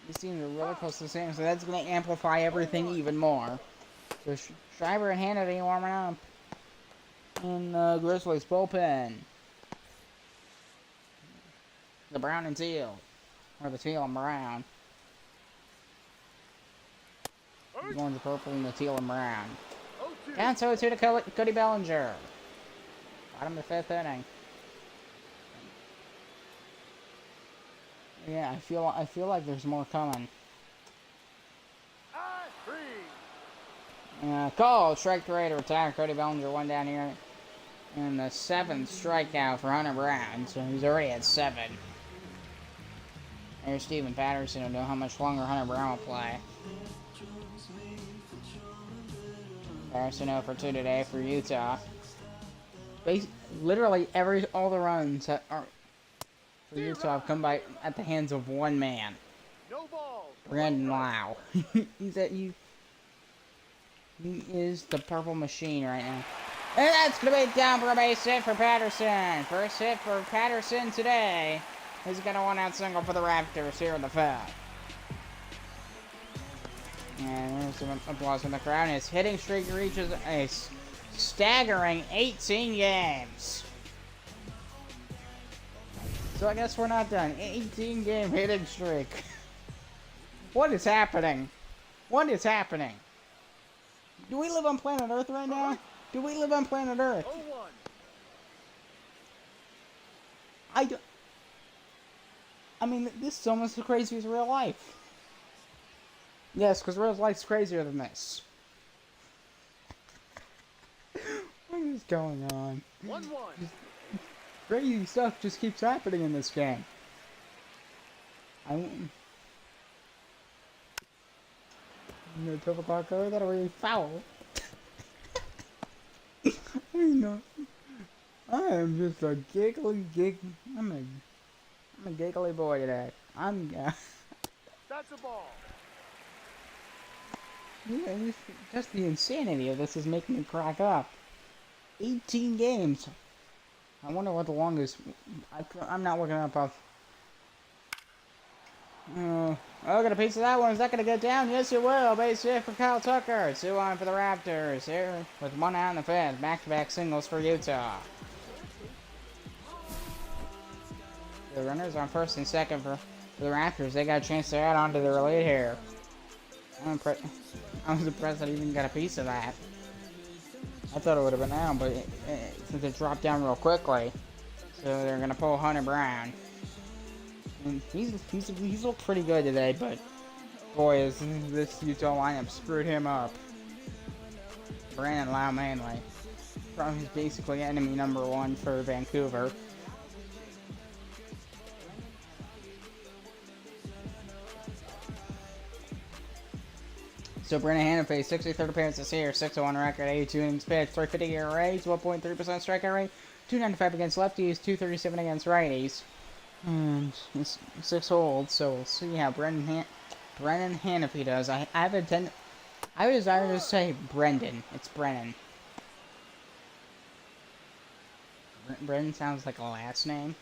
these teams are really close to the same, so that's going to amplify everything even more. So Schreiber and Hannity warming up in the Grizzlies bullpen. The brown and teal, or the teal and brown. The ones are purple and the teal and brown. Down 2-2 to Cody Bellinger. Bottom of the fifth inning. Yeah, I feel like there's more coming. Call strike three to retire Cody Bellinger. One down here, and the seventh strikeout for Hunter Brown. So he's already at 7. There's Steven Patterson. Don't know how much longer Hunter Brown will play. Patterson 0 for 2 today for Utah. Literally all the runs that are for Utah have come by at the hands of one man. No ball. Brandon Lau. He is the purple machine right now. And that's going to be down for a base hit for Patterson. First hit for Patterson today. He's got a 1-out single for the Raptors here in the fifth. And there's some applause from the crowd. His hitting streak reaches a staggering 18 games. So I guess we're not done. 18-game hitting streak. What is happening? What is happening? Do we live on planet Earth right now? Do we live on planet Earth? I mean, this is almost as crazy as real life. Yes, because real life's crazier than this. What is going on? 1-1. Crazy stuff just keeps happening in this game. No double taco, that'll really foul. I am just a I'm a giggly boy today. That's a ball. Yeah, just the insanity of this is making me crack up. 18 games. I wonder what the longest. I'm not looking up off. Oh, got a piece of that one. Is that going to get down? Yes, it will. Base hit for Kyle Tucker. 2-on for the Raptors here with 1 out in the fifth. Back-to-back singles for Utah. The runners on first and second for the Raptors. They got a chance to add on to their lead here. I was impressed that he even got a piece of that. I thought it would have been down, but since it dropped down real quickly, so they're gonna pull Hunter Brown. And he's looked pretty good today, but boy, is this Utah lineup screwed him up. Brandon Lau mainly. Probably basically enemy number 1 for Vancouver. So Brennan Hanifay, 63rd appearance this year, 6-1 record, 82 innings pitched, 350 ERA, 12.3% strikeout rate, 295 against lefties, 237 against righties, and 6 holds. So we'll see how Brennan Hanifay does. I would desire to say Brendan. It's Brennan. Brennan sounds like a last name.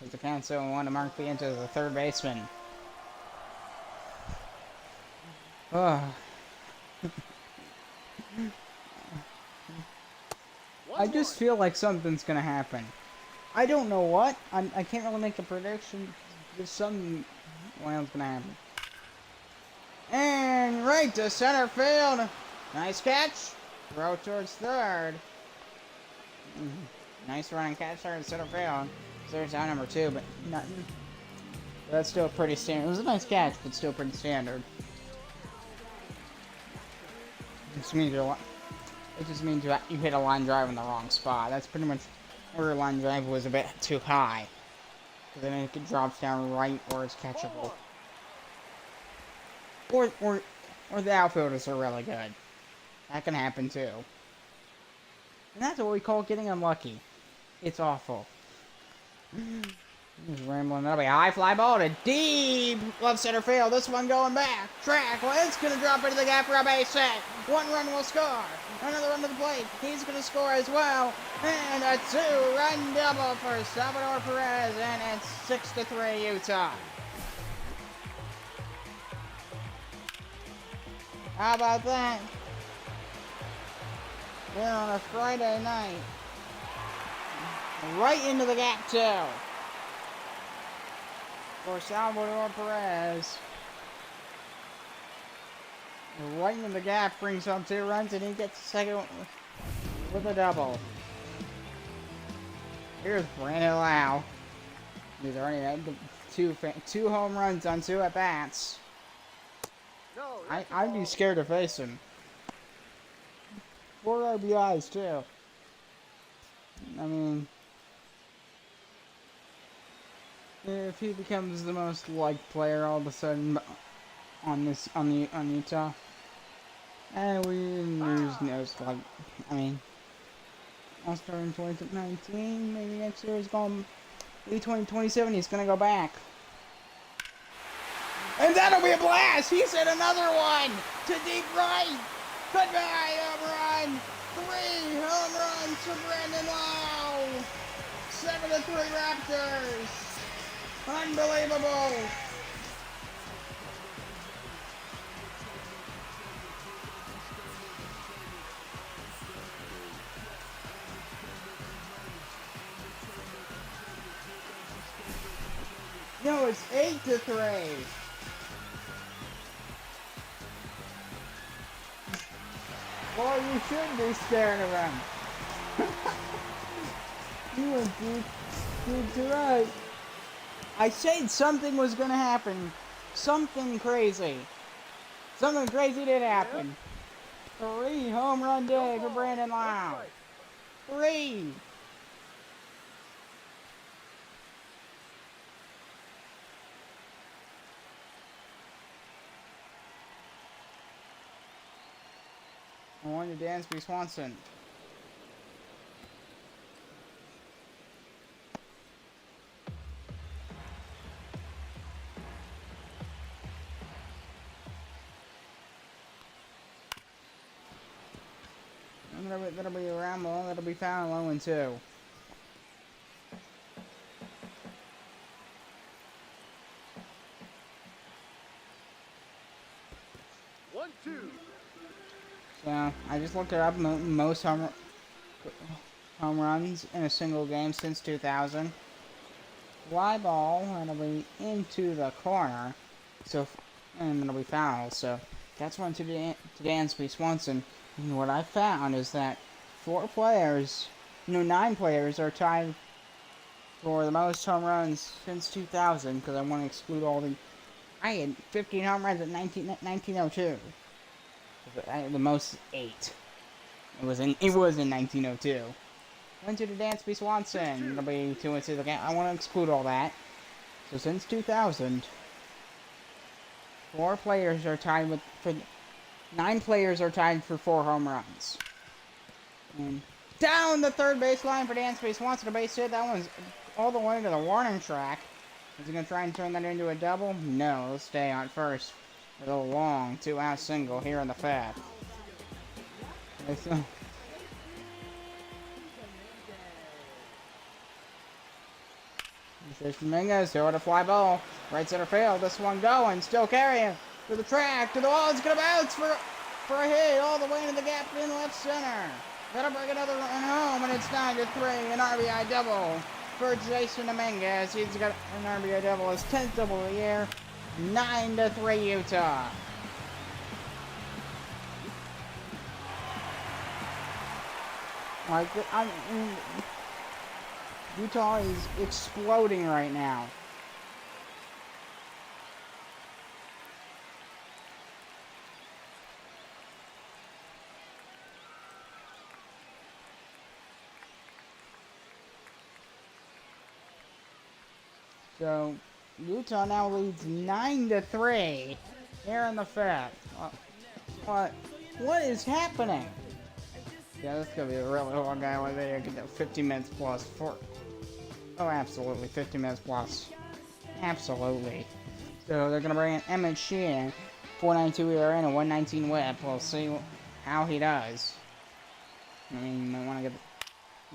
With the count 7-1 to Mark Bianca as the third baseman. I just feel like something's gonna happen. I don't know what. I can't really make a prediction. There's something wild's gonna happen. And right to center field. Nice catch. Throw towards third. Nice running catch there in center field. So there's out number 2, but nothing. That's still pretty standard. It was a nice catch, but still pretty standard. It just means you hit a line drive in the wrong spot. That's pretty much where your line drive was a bit too high. Then it drops down right where it's catchable. Or the outfielders are really good. That can happen too. And that's what we call getting unlucky. It's awful. Just rambling. That'll be a high fly ball to deep left center field. This one going back. Track. Well, it's going to drop into the gap for a base hit. One run will score. Another run to the plate. He's going to score as well. And a 2-run double for Salvador Perez. And it's 6-3 Utah. How about that? Here on a Friday night. Right into the gap, too. For Salvador Perez. Right in the gap, brings home 2 runs, and he gets the second one with a double. Here's Brandon Lau. He's already had two home runs on 2 at-bats. No, I'd be scared to face him. 4 RBIs, too. I mean, if he becomes the most liked player all of a sudden on Utah, and we lose knows, like, I mean, All-Star in 2019, maybe next year he's going, maybe 2027 he's gonna go back. And that'll be a blast! He's hit another one to deep right. Goodbye, home run! 3 home runs for Brandon Lau. 7-3 Raptors. Unbelievable. No, it's 8-3. Well, you should be staring around. You went deep to right. I said something was gonna happen. Something crazy. Something crazy did happen. 3 home run day for Brandon Lau. 3. On to Dansby Swanson. That'll be a ramble. That'll be foul 1-2. 1-2. So I just looked it up. Most home runs in a single game since 2000. Fly ball, that'll be into the corner. So, and it'll be foul. So that's one to Dansby Swanson. And what I found is that 9 players are tied for the most home runs since 2000. Because I want to exclude all the. I had 15 home runs in 1902. The most 8. It was in 1902. Went to the Dansby Swanson. It'll be 2-2 the game. I want to exclude all that. So since 2000, 9 players are tied for 4 home runs. And down the third baseline for Dansby Swanson, a base hit. That one's all the way to the warning track. Is he gonna try and turn that into a double? No, he'll stay on first. A little long 2-out single here in the Fab. Here's Dominguez, here with a fly ball. Right center field, this one going, still carrying. To the track, to the wall, it's gonna bounce for a hit all the way into the gap in left center. That'll bring another run home, and it's 9-3, an RBI double for Jason Dominguez. He's got an RBI double, his 10th double of the year. 9-3 Utah. Like, Utah is exploding right now. So Utah now leads 9-3 Here in the fifth. What? What is happening? Yeah, this is gonna be a really long guy with it. I get that 50 minutes plus for. Oh, absolutely, 50 minutes plus. Absolutely. So they're gonna bring in Emmett Sheehan, 4.92 ERA and a 1.19 WHIP. We'll see how he does. I mean, you might want to get.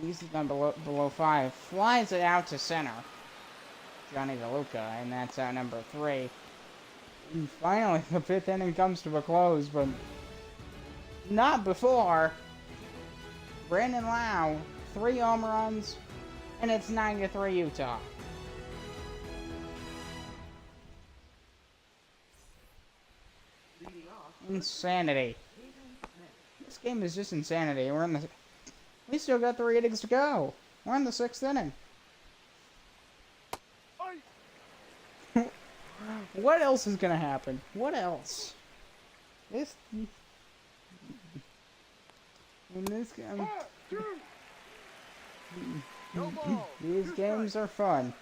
He's done below 5. Flies it out to center. Johnny DeLuca, and that's out number 3. And finally, the 5th inning comes to a close, but not before. Brandon Lau, 3 home runs, and it's 9-3 Utah. Insanity. This game is just insanity. We still got 3 innings to go. We're in the 6th inning. What else is gonna happen? What else? This these games are fun.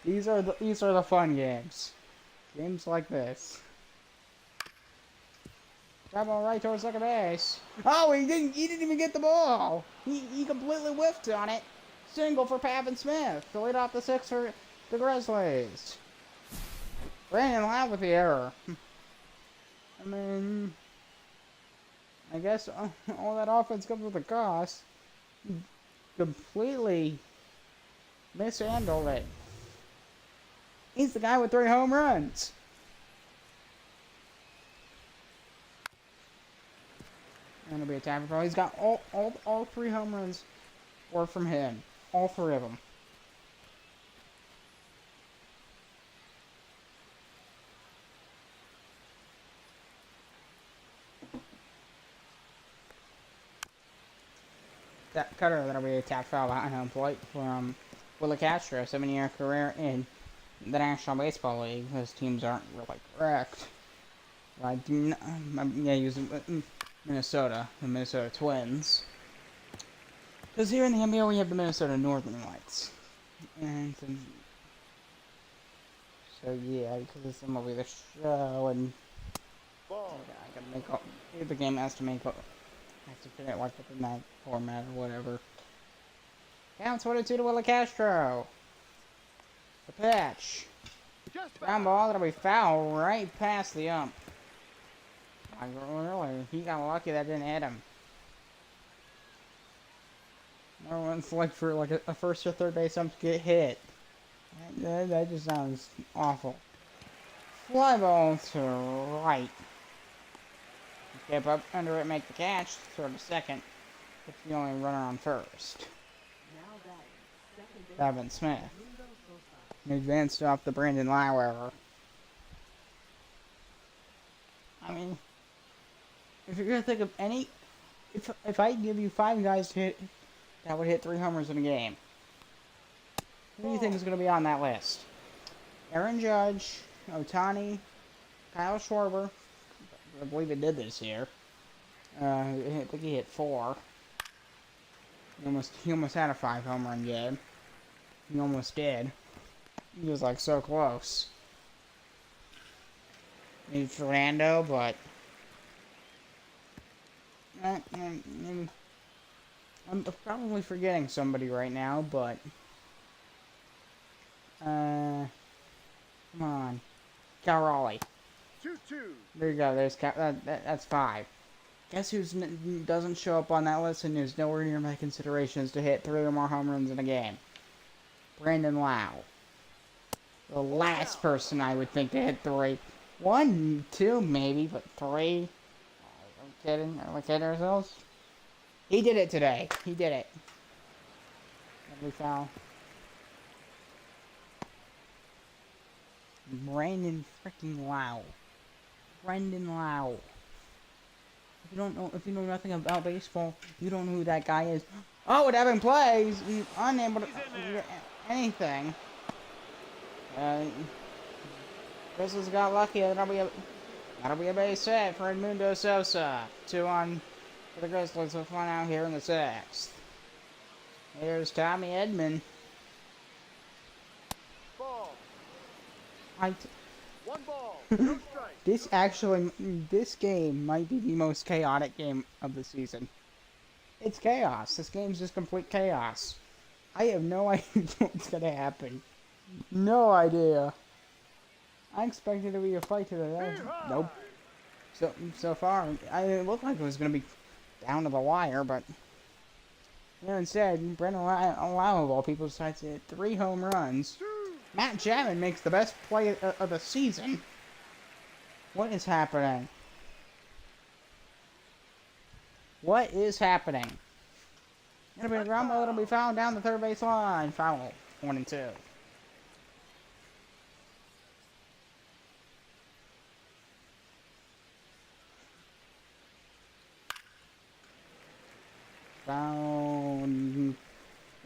These are the fun games. Games like this. Grab ball right towards second base. Oh, he didn't even get the ball. He completely whiffed on it. Single for Pavin Smith to lead off the 6th for the Grizzlies. Brandon Lau with the error. I mean, I guess all that offense comes with a cost. Completely mishandled it. He's the guy with 3 home runs. And it'll be a tap for. He's got all 3 home runs were from him. All 3 of them. That cutter, that'll be a tap foul behind home plate from Willie Castro, 7-year career in the National Baseball League. Those teams aren't really correct. I do not, yeah, using Minnesota, the Minnesota Twins. Because here in the NBL we have the Minnesota Northern Lights. And so yeah, because it's gonna be the show and I gotta make up, the game has to make up. I have to fit it like in that format or whatever. Count 22 to Willie Castro. The pitch. Ground ball, that'll be foul right past the ump. Like, really, he got lucky that didn't hit him. Everyone's like for like a first or third base ump to get hit. That just sounds awful. Fly ball to right. Skip up under it, make the catch, throw to second. It's the only runner on first. Pavin Smith. Advanced off the Brandon Lau error. I mean, if you're gonna think of any, if I give you 5 guys to hit that would hit 3 homers in a game, who do you think is gonna be on that list? Aaron Judge, Ohtani, Kyle Schwarber. I believe he did this year. I think he hit 4. He almost had a 5 home run game. He almost did. He was like so close. Maybe Fernando, but I'm probably forgetting somebody right now, but come on, Cal Raleigh. 2-2. There you go. There's that's 5. Guess who doesn't show up on that list and is nowhere near my considerations to hit 3 or more home runs in a game? Brandon Lau. The last person I would think to hit 3. 1, 2 maybe, but 3? Are we kidding? Are we kidding ourselves? He did it today. He did it. Lovely foul. Brandon freaking Lau. Brandon Lau. If you know nothing about baseball, you don't know who that guy is. Oh, it having plays, unable to anything. Grizzlies got lucky. That'll be a base hit for Edmundo Sosa. 2 on for the Grizzlies with 1 out here in the 6th. Here's Tommy Edman. Ball. 1 ball, no strike. this game might be the most chaotic game of the season. It's chaos. This game's just complete chaos. I have no idea what's gonna happen. No idea. I expected it to be a fight to the end. Nope. So far, it looked like it was gonna be down to the wire, but instead, Brendan Lau of all people decides to hit 3 home runs. Matt Chapman makes the best play of the season. What is happening? What is happening? It'll be a ground ball. It'll be fouled down the third base line. Foul. 1 and 2. Foul into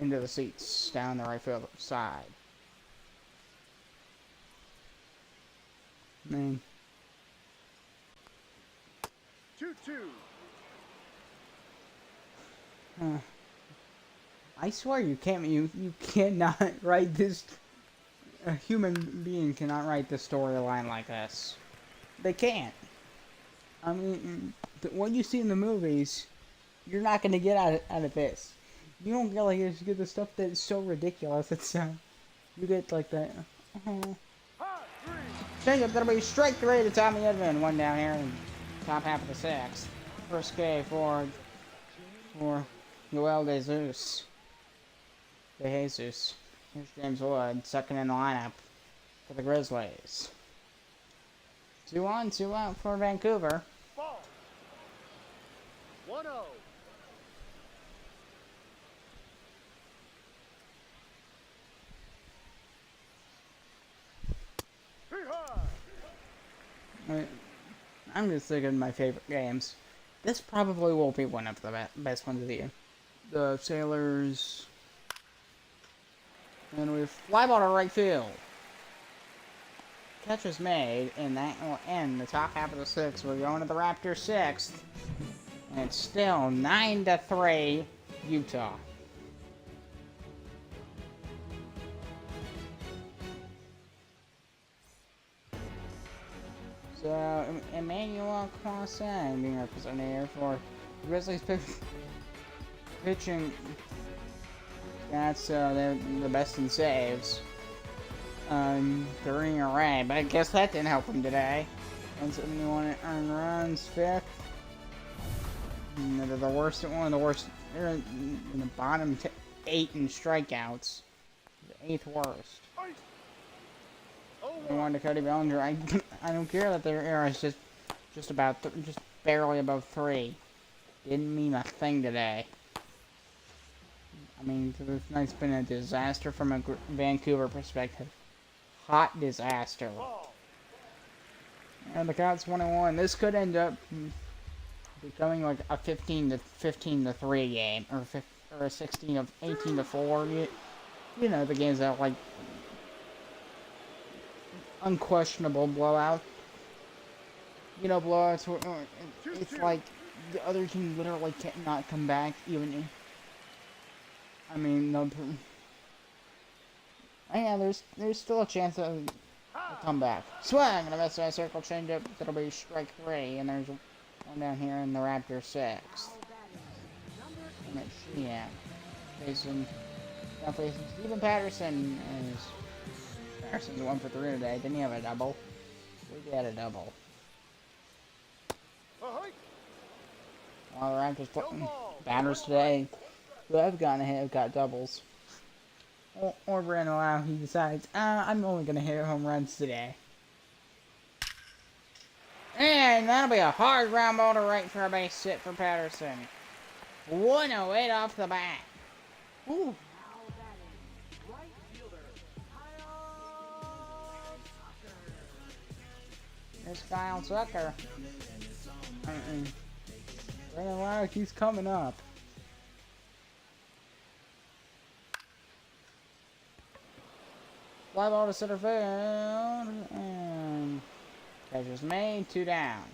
the seats down the right field side. Man. 2-2. I swear you cannot write this. A human being cannot write this storyline like this. They can't. I mean, what you see in the movies, you're not gonna get out of this. You don't get like you get the stuff that's so ridiculous. It's you get like that. Change up. That'll be strike 3 to Tommy Edmond. 1 down here in top half of the 6th. First K for Yoel De Jesus. Here's James Wood, second in the lineup for the Grizzlies. 2 on, 2 out for Vancouver. Ball. 1-0. I'm just thinking of my favorite games. This probably will be one of the best ones of the year. The Sailors. And we fly ball to right field. Catch is made, and that will end the top half of the 6th. We're going to the Raptors 6th. And it's still 9-3 Utah. So, Emmanuel Croissant being represented here for Grizzlies pitching. That's they're the best in saves. 3 array, but I guess that didn't help him today. 171 earned runs, 5th. And they're the worst. One of the worst. They're in the bottom 8 in strikeouts. The 8th worst. I wanted to Cody Bellinger. I don't care that their ERA is just about just barely above 3. Didn't mean a thing today. I mean, tonight's been a disaster from a Vancouver perspective. Hot disaster. And the count's 1-1. This could end up becoming like a 15-3 game, or a 18-4. You know, the games that are like unquestionable blowout. You know, blowouts where it's like the other team literally cannot come back even. I mean, no. Yeah, there's still a chance of a comeback. Swing and a miss by circle changeup. That'll be strike 3, and there's 1 down here in the Raptors 6th. And it's Sheehan facing Stephen Patterson. Patterson's 1 for 3 today. Didn't he have a double? He had a double. While the Raptors batters today who have gotten a hit have got doubles. Or Brandon Lau, he decides, I'm only going to hit home runs today. And that'll be a hard ground ball to right for a base hit for Patterson. 108 off the bat. Ooh. There's Kyle Tucker. Brandon Lau, he's coming up. Fly ball to center field, and catch is made, 2 down.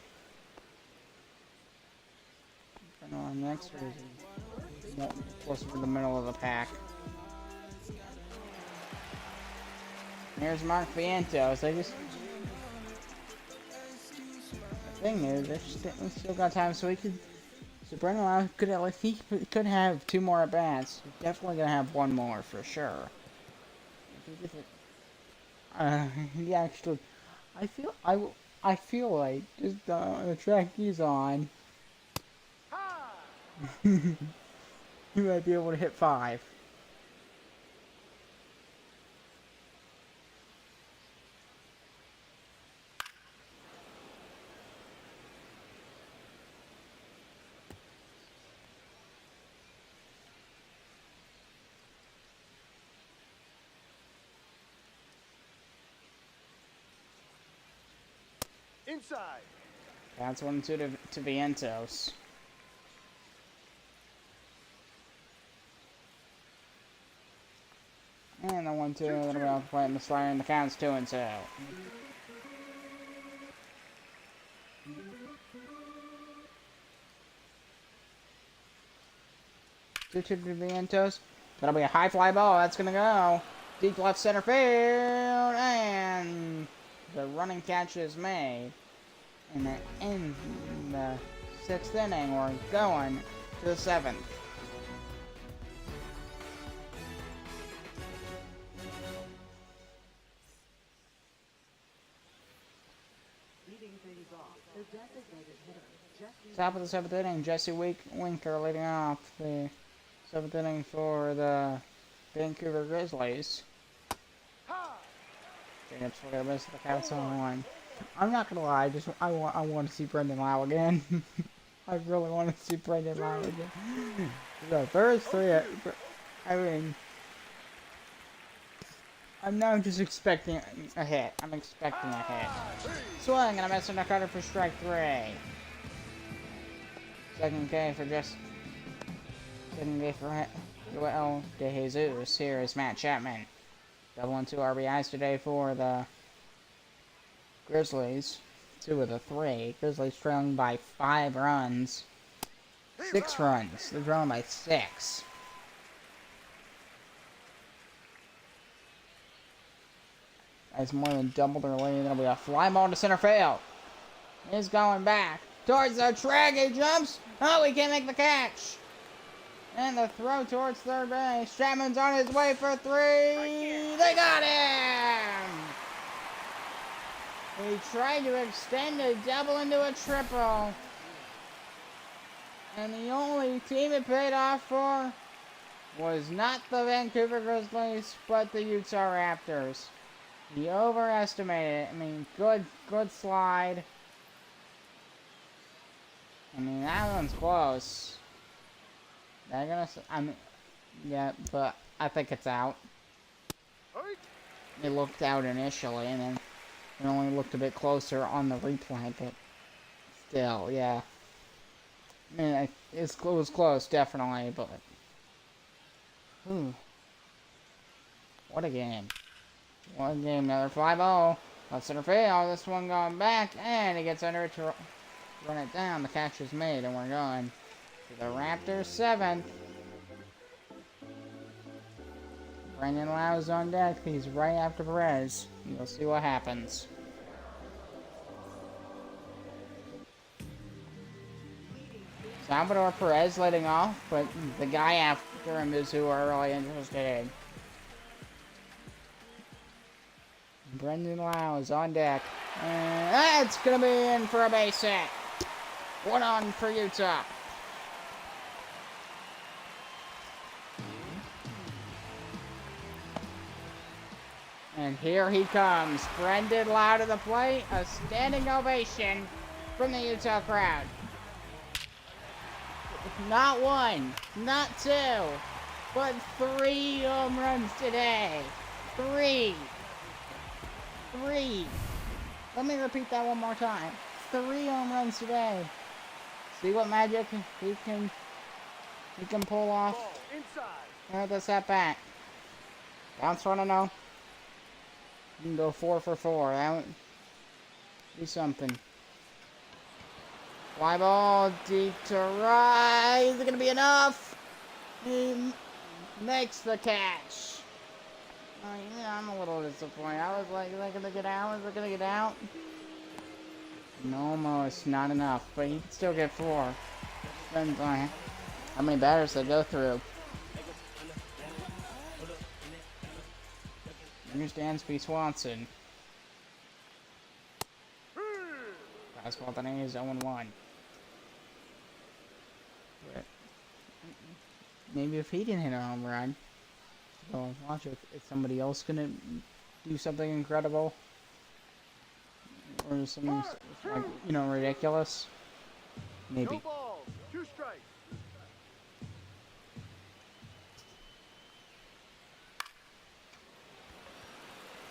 On next, closer to the middle of the pack. Here's Mark Vientos. thing is, we still got time, so we could. So Brendan Lau could at least he could have 2 more at bats. Definitely gonna have 1 more for sure. He actually, I feel like just the track he's on, he might be able to hit 5. Inside. That's 1-2 to Vientos. And the 1-2 that'll be off the plate and the slider, and the count's 2-2. 2-2 to Vientos. That'll be a high fly ball. That's gonna go deep left center field, and the running catch is made. And in the 6th inning, we're going to the 7th. Top of the 7th inning, Jesse Winker leading off the 7th inning for the Vancouver Grizzlies. Jacobs will get a miss at the count's on 1. I'm not gonna lie, I want to see Brendan Lau again. I really want to see Brendan Lau again. The first 3, I mean, I'm now just expecting a hit. I'm expecting a hit. Swing and a miss on the cutter for strike 3. Second K for Joel De Jesus. Here is Matt Chapman. Double and 2 RBIs today for the Grizzlies. 2 of the 3. Grizzlies trailing by 5 runs. 6 runs. They're trailing by 6. That's more than double their lead. That'll be a fly ball to center field. He's going back towards the track. He jumps. Oh, he can't make the catch. And the throw towards third base. Chapman's on his way for 3. They got him! He tried to extend a double into a triple. And the only team it paid off for was not the Vancouver Grizzlies, but the Utah Raptors. He overestimated it. I mean, good slide. I mean, that one's close. They're gonna. Yeah, but I think it's out. It looked out initially, and then it only looked a bit closer on the replay, but still, yeah. I mean, it was close, definitely, but. What a game. What a game. Another fly ball. Left center field. This one going back, and he gets under it to run it down. The catch is made, and we're going to the Raptors 7th. Brendan Lau's on deck. He's right after Perez. You'll see what happens. Salvador Perez leading off, but the guy after him is who we're really interested in. Brendan Lau is on deck. And that's going to be in for a base hit. 1 on for Utah. And here he comes. Brendan Lau to the plate. A standing ovation from the Utah crowd. Not 1, not 2, but 3 home runs today. 3. Let me repeat that one more time. 3 home runs today. See what magic he can pull off. Here at this at bat. Bounce 1-0. You can go 4 for 4. That would be something. Fly ball deep to right. Is it gonna be enough? He makes the catch. Yeah, I'm a little disappointed. I was like, is it gonna get out? Is it gonna get out? Almost not enough, but he can still get 4. Depends on how many batters they go through. Here's Dansby Swanson. Fastball to is 0-1. Maybe if he didn't hit a home run, so watch if somebody else gonna do something incredible or something like, you know, ridiculous. Maybe. No balls, 2 strikes.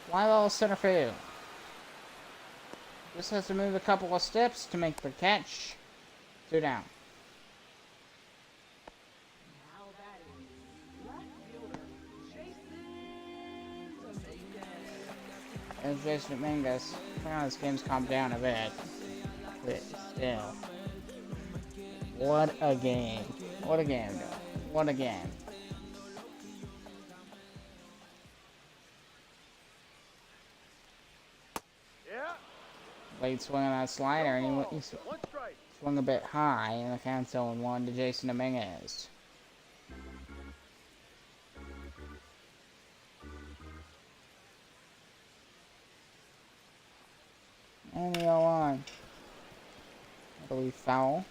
Fly ball center field. Just has to move a couple of steps to make the catch. 2 down. There's Jason Dominguez. Now this game's calmed down a bit. But still. What a game. What a game, though. What a game. Yeah. Late swing on that slider, and he 1 strike. swung a bit high, and the count's 0-1 to Jason Dominguez. And the 0-1. That'll be foul.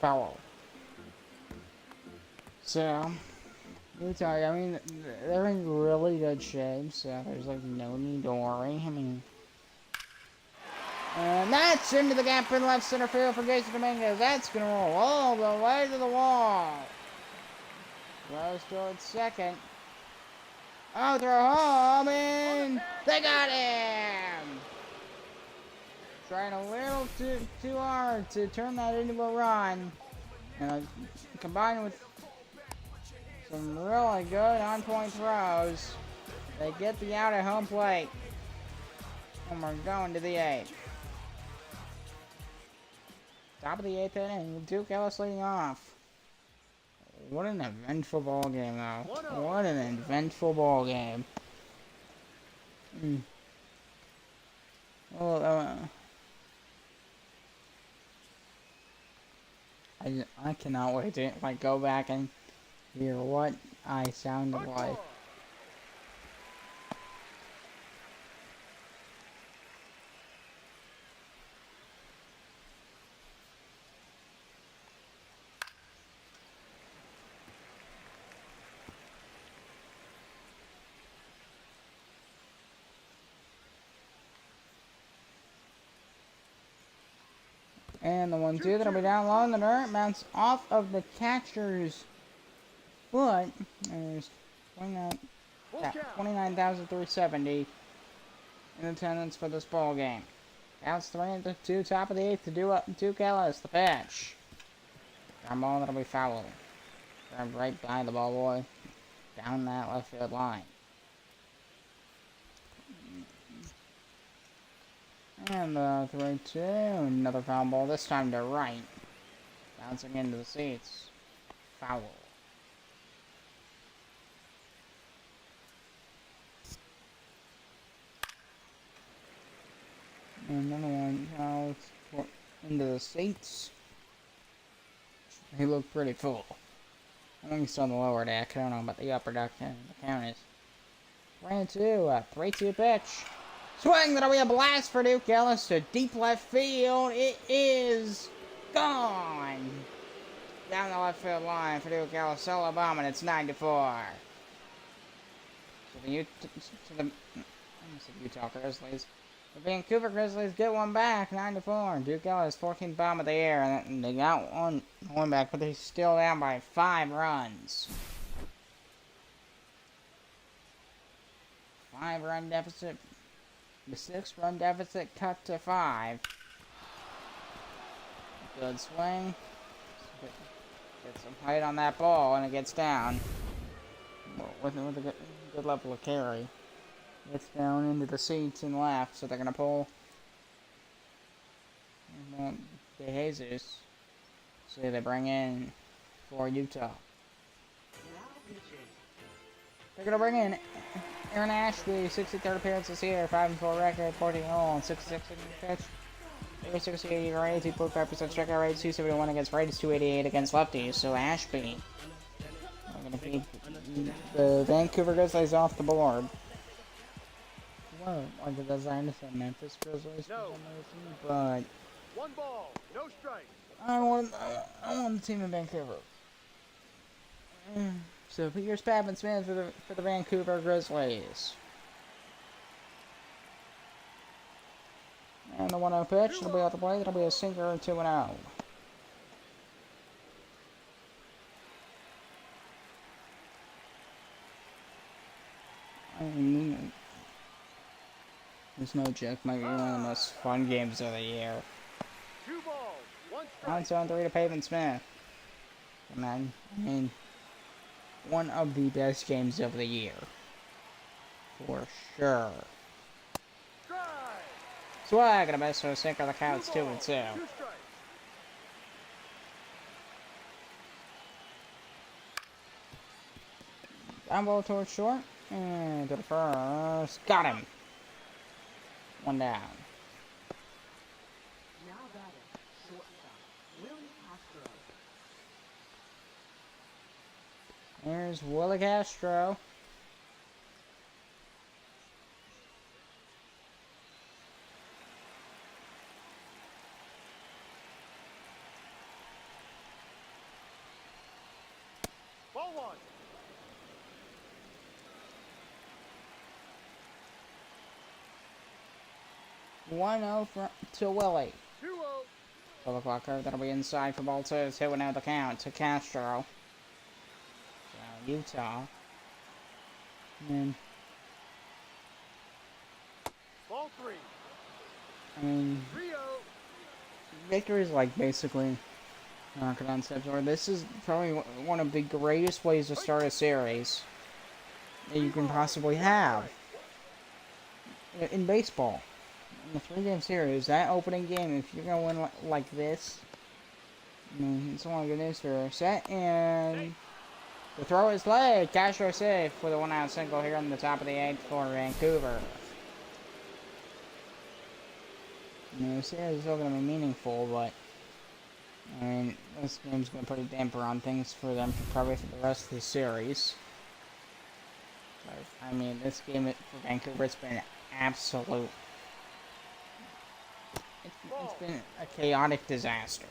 Foul. So, I mean, they're in really good shape, so there's like no need to worry. I mean, and that's into the gap in left center field for Jason Dominguez. That's gonna roll all the way to the wall. Throws towards second. Oh, throw home, and they got him! Trying a little too hard to turn that into a run. Combined with some really good on-point throws, they get the out at home plate. And we're going to the 8th. Top of the 8th inning, Duke Ellis leading off. What an eventful ball game, though. What an eventful ball game. Well, I cannot wait to like go back and hear what I sounded like. And the 1-2 that'll be down low in the dirt, bounce off of the catcher's foot. There's 29,370 in attendance for this ball game. Counts 3-2, top of the 8th to do up Duke Ellis, the pitch. Ground ball that'll be fouled. Grabbed right by the ball boy, down that left field line. And the 3-2, another foul ball, this time to right. Bouncing into the seats. Foul. And another one fouls into the seats. He looked pretty full. I think he's still on the lower deck. I don't know about the upper deck. The count is 3-2, a 3-2 pitch. Swing, that'll be a blast for Duke Ellis to deep left field. It is gone. Down the left field line for Duke Ellis. Solo bomb, and it's 9-4. So the Utah Grizzlies. The Vancouver Grizzlies get one back, 9-4. Duke Ellis, 14th bomb of the year, and they got one back, but they're still down by 5 runs. 5-run deficit. The 6-run deficit cut to 5. Good swing. Get some height on that ball, and it gets down. With a good level of carry. Gets down into the seats and left, so they're going to pull De Jesus. So they bring in for Utah. They're gonna bring in Aaron Ashby, 63rd appearance this year, 5-4 record, 14 all, and 66 pitch. 68 ERA, 2.5% strikeout rate, 271 against righties, 288 against lefties. So Ashby are gonna keep the Vancouver Grizzlies off the board. Well, like the design of the Memphis Grizzlies for some reason, but 1 ball, no strikes. I want the team in Vancouver. So here's Pavin Smith for the Vancouver Grizzlies. And the 1-0 pitch, it'll be out the play, that'll be a sinker, 2-0. There's no joke, might be one of the most fun games of the year. 2 balls, 1 Down strike. 7-3 to Pavin Smith. Man, I mean, one of the best games of the year. For sure. Strike. Swag and a miss for a sinker, the count's 2-2. 2 strikes. Down ball towards short. And to the first. Got him. 1 down. Now batting, shortstop, Willie Castro. There's Willie Castro. Ball 1. 1-0 to Willie. 2-0. So the clock curve, that'll be inside for ball 2. 2-0 the count to Castro. So Utah. And Ball 3. I mean, 3-0. victory is like basically knocking on steps. Or this is probably one of the greatest ways to start a series that you can possibly have in baseball. In a 3-game series, that opening game, if you're gonna win like this, I mean, it's only good news for a set. And the throw is played. Castro safe with a 1-out single here in the top of the 8th for Vancouver. I mean, the series is still going to be meaningful, but I mean, this game's going to put a damper on things for them probably for the rest of the series. But, I mean, this game for Vancouver, it's been absolute. It's been a chaotic disaster.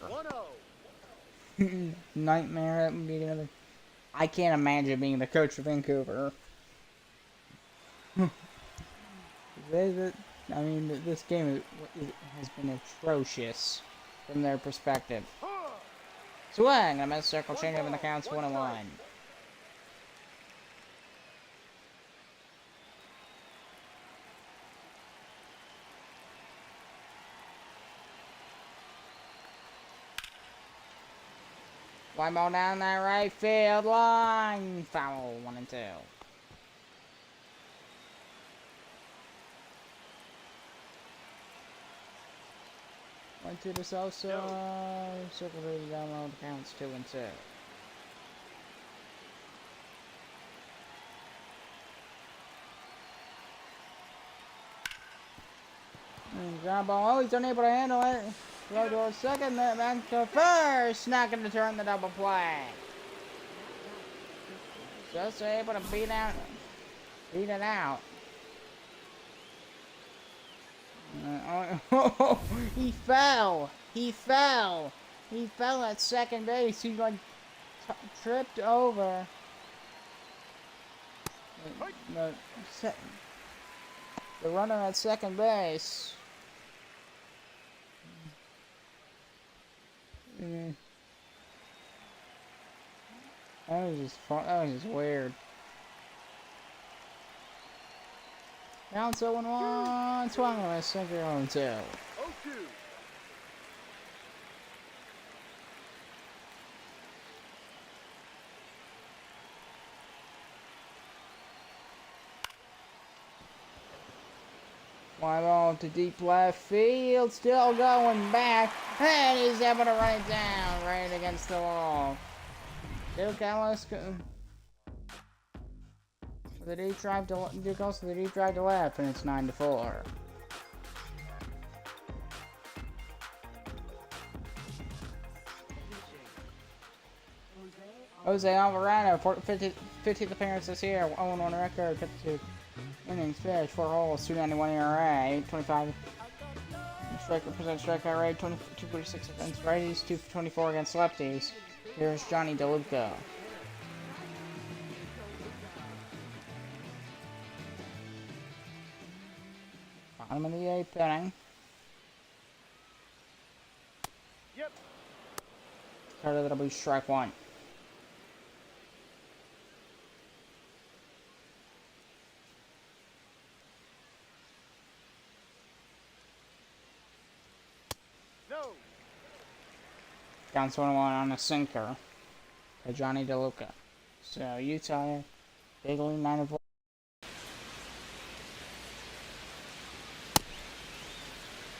1-0. Nightmare. That would be another. I can't imagine being the coach of Vancouver. I mean, this game has been atrocious from their perspective. Swing! A miss circle change up in the counts 1-1. Fly ball down that right field line. Foul 1-2. 1-2 to Sosa. Circle to down low. The counts 2-2. And ground ball. Oh, he's unable to handle it. Throw to second. Then back to first. Not going to turn the double play. Sosa able to beat it out. He fell. He fell at second base. He like tripped over the runner at second base. That was just fun. That was just weird. Down 0-1, swung on a sinker on 2. 0-2. Fly ball to deep left field, still going back, and he's able to run it down right against the wall. Duke Ellis with a deep drive to Duke Ellis with a deep drive to left, and it's 9-4. Jose Alvarado, 50th appearance this year, 0-1 record, 52 innings pitched, 4 holes, 291 ERA, 825 percent strikeout rate, 246 against righties, 224 against lefties. Here's Johnny DeLuca. Bottom of the 8th inning. Yep. Carter, that'll be strike one. No. Counts 1-1 on a sinker by Johnny DeLuca. So Utah, big lead 9-4.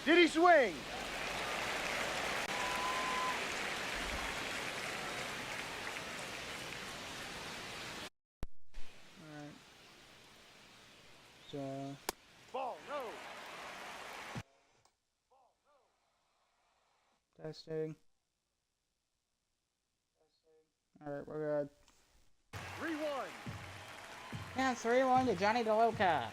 Did he swing? Alright. So Ball, no. testing. Alright, we're good. 3-1. Yeah, 3-1 to Johnny DeLuca.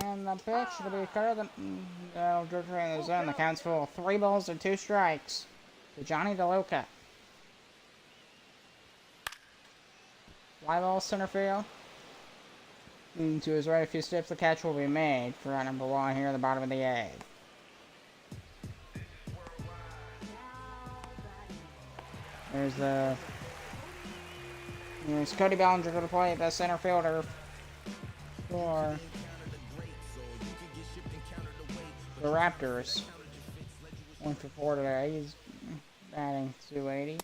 And the pitch to be Carter. George Ray in the zone. The count's full. 3 balls and 2 strikes to Johnny DeLuca. Fly ball center field. Moving to his right a few steps, the catch will be made for out number 1 here at the bottom of the 8th. There's Cody Bellinger going to play the center fielder for the Raptors. 1 for 4 today. He's batting 280.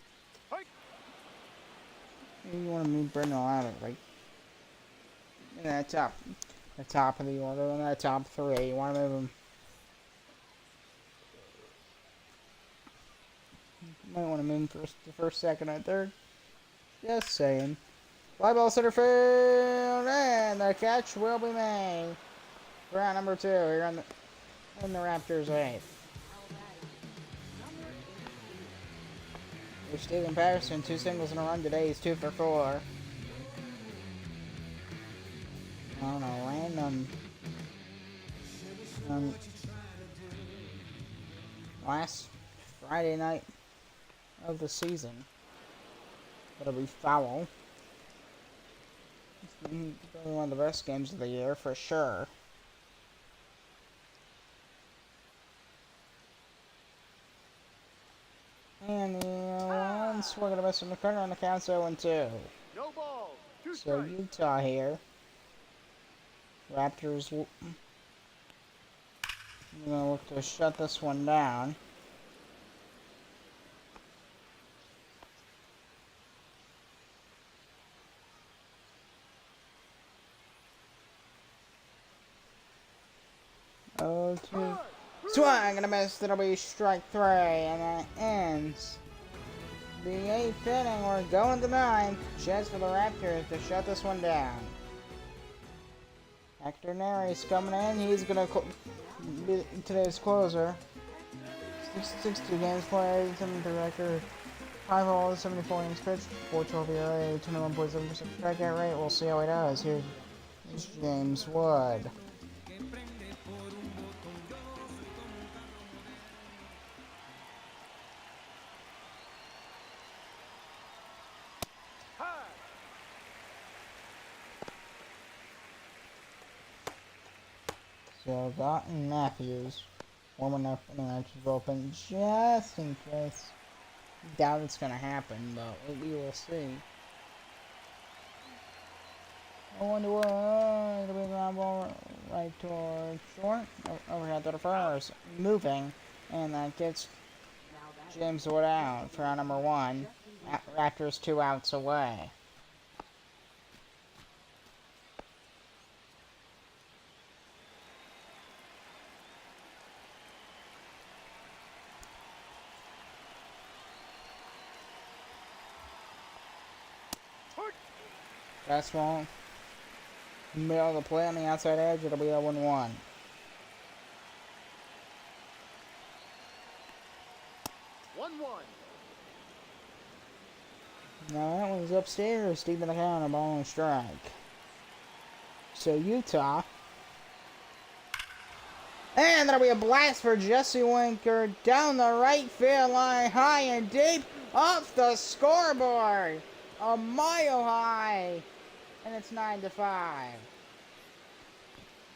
You want to move Brendan Ladder, right? In that the top of the order, in that top 3. You want to move him. You might want to move him first, second, and third. Just saying. Fly ball center field, and the catch will be made for round number 2 here in the Raptors 8th. Here's Steven Patterson, 2 singles in a run today. He's 2 for 4. On a random last Friday night of the season. It'll be foul. It's probably one of the best games of the year for sure. And the one swing and a miss from the corner on the count 0-2. No ball. 2 So strikes. Utah here. Raptors are gonna look to shut this one down. Oh, 2. Swing and a miss. That'll be strike 3, and that ends the 8th inning. We're going to 9th. Chance for the Raptors to shut this one down. Hector Neris coming in. He's going to be today's closer. 62 games played, 73 record, 5 balls, 74 innings pitched, 412 ERA, 21.7% strikeout rate. We'll see how he does. Here's James Wood. So, Gotten Matthews, warming up in the matches open just in case. Doubt it's going to happen, but we will see. 0-1, it'll be a ground ball right toward short. Overhead to the first, moving, and that gets James Wood out for out number 1. Raptors 2 outs away. Fastball. Middle of the play on the outside edge. It'll be a 1-1. Now that one's upstairs, deep in the counter, ball and strike. So Utah. And that'll be a blast for Jesse Winker down the right field line, high and deep, off the scoreboard. A mile high. And it's 9-5.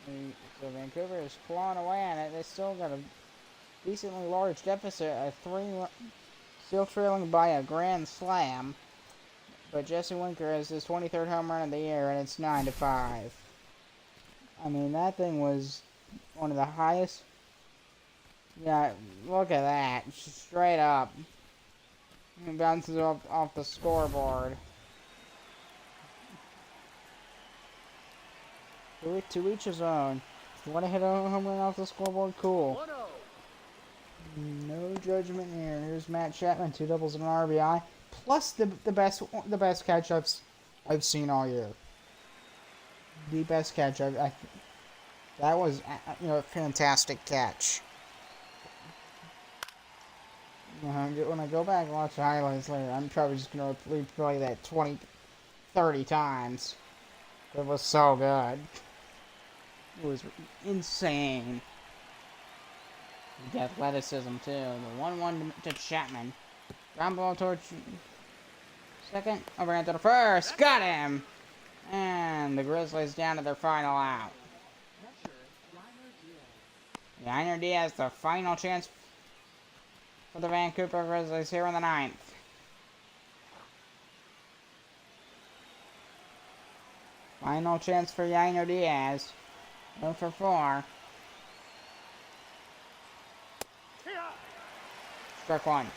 So Vancouver is clawing away at it. They still got a decently large deficit, still trailing by a grand slam. But Jesse Winker has his 23rd home run of the year, and it's 9-5. I mean, that thing was one of the highest. Yeah, look at that. Just straight up. It bounces off the scoreboard. To each his own. If you want to hit a home run off the scoreboard, cool. No judgment here. Here's Matt Chapman, 2 doubles and an RBI, plus the best catch I've seen all year. The best catch that was a fantastic catch. When I go back and watch the highlights later, I'm probably just gonna replay that 20-30 times. It was so good. It was insane. The athleticism too. The 1-1 to Chapman. Ground ball towards second. Overhand to the first. Got him. And the Grizzlies down to their final out. Yainer Diaz, the final chance for the Vancouver Grizzlies here in the 9th. Final chance for Yainer Diaz. 0 for 4. Strike 1.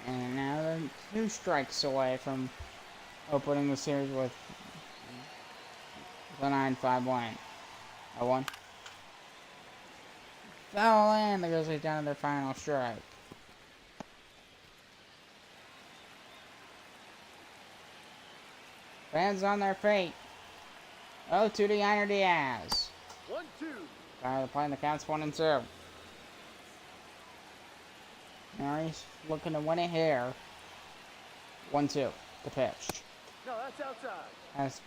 And now they're 2 strikes away from opening the series with the 9-5 win. 0-1. Foul in. The Grizzlies down to their final strike. Fans on their feet. 0-2 to Yainer Diaz. 1-2. They're playing the counts 1-2. Now he's looking to win it here. 1-2. The pitch. No, that's outside.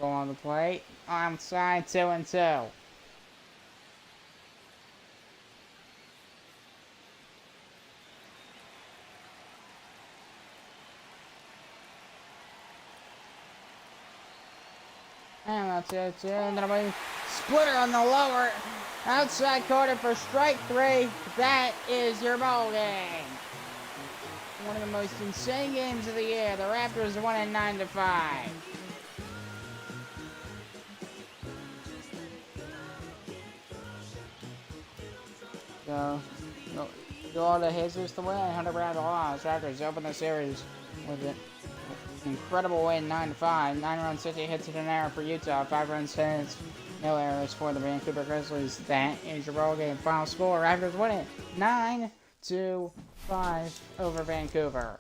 Fastball on the plate. Onside. 2-2. And that's it, too. And that'll be splitter on the lower outside corner for strike 3. That is your ball game. One of the most insane games of the year. The Raptors are winning 9-5. So, go to Jesus to win, 100 round of loss. Raptors open the series with it. Incredible win, 9-5. 9 runs, 50 hits in an error for Utah. 5 runs, 10 hits, no errors for the Vancouver Grizzlies. That is your ball game. Final score: Raptors win it 9-5 over Vancouver.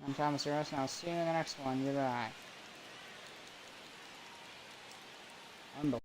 I'm Thomas Harris, and I'll see you in the next one. Goodbye. Unbelievable.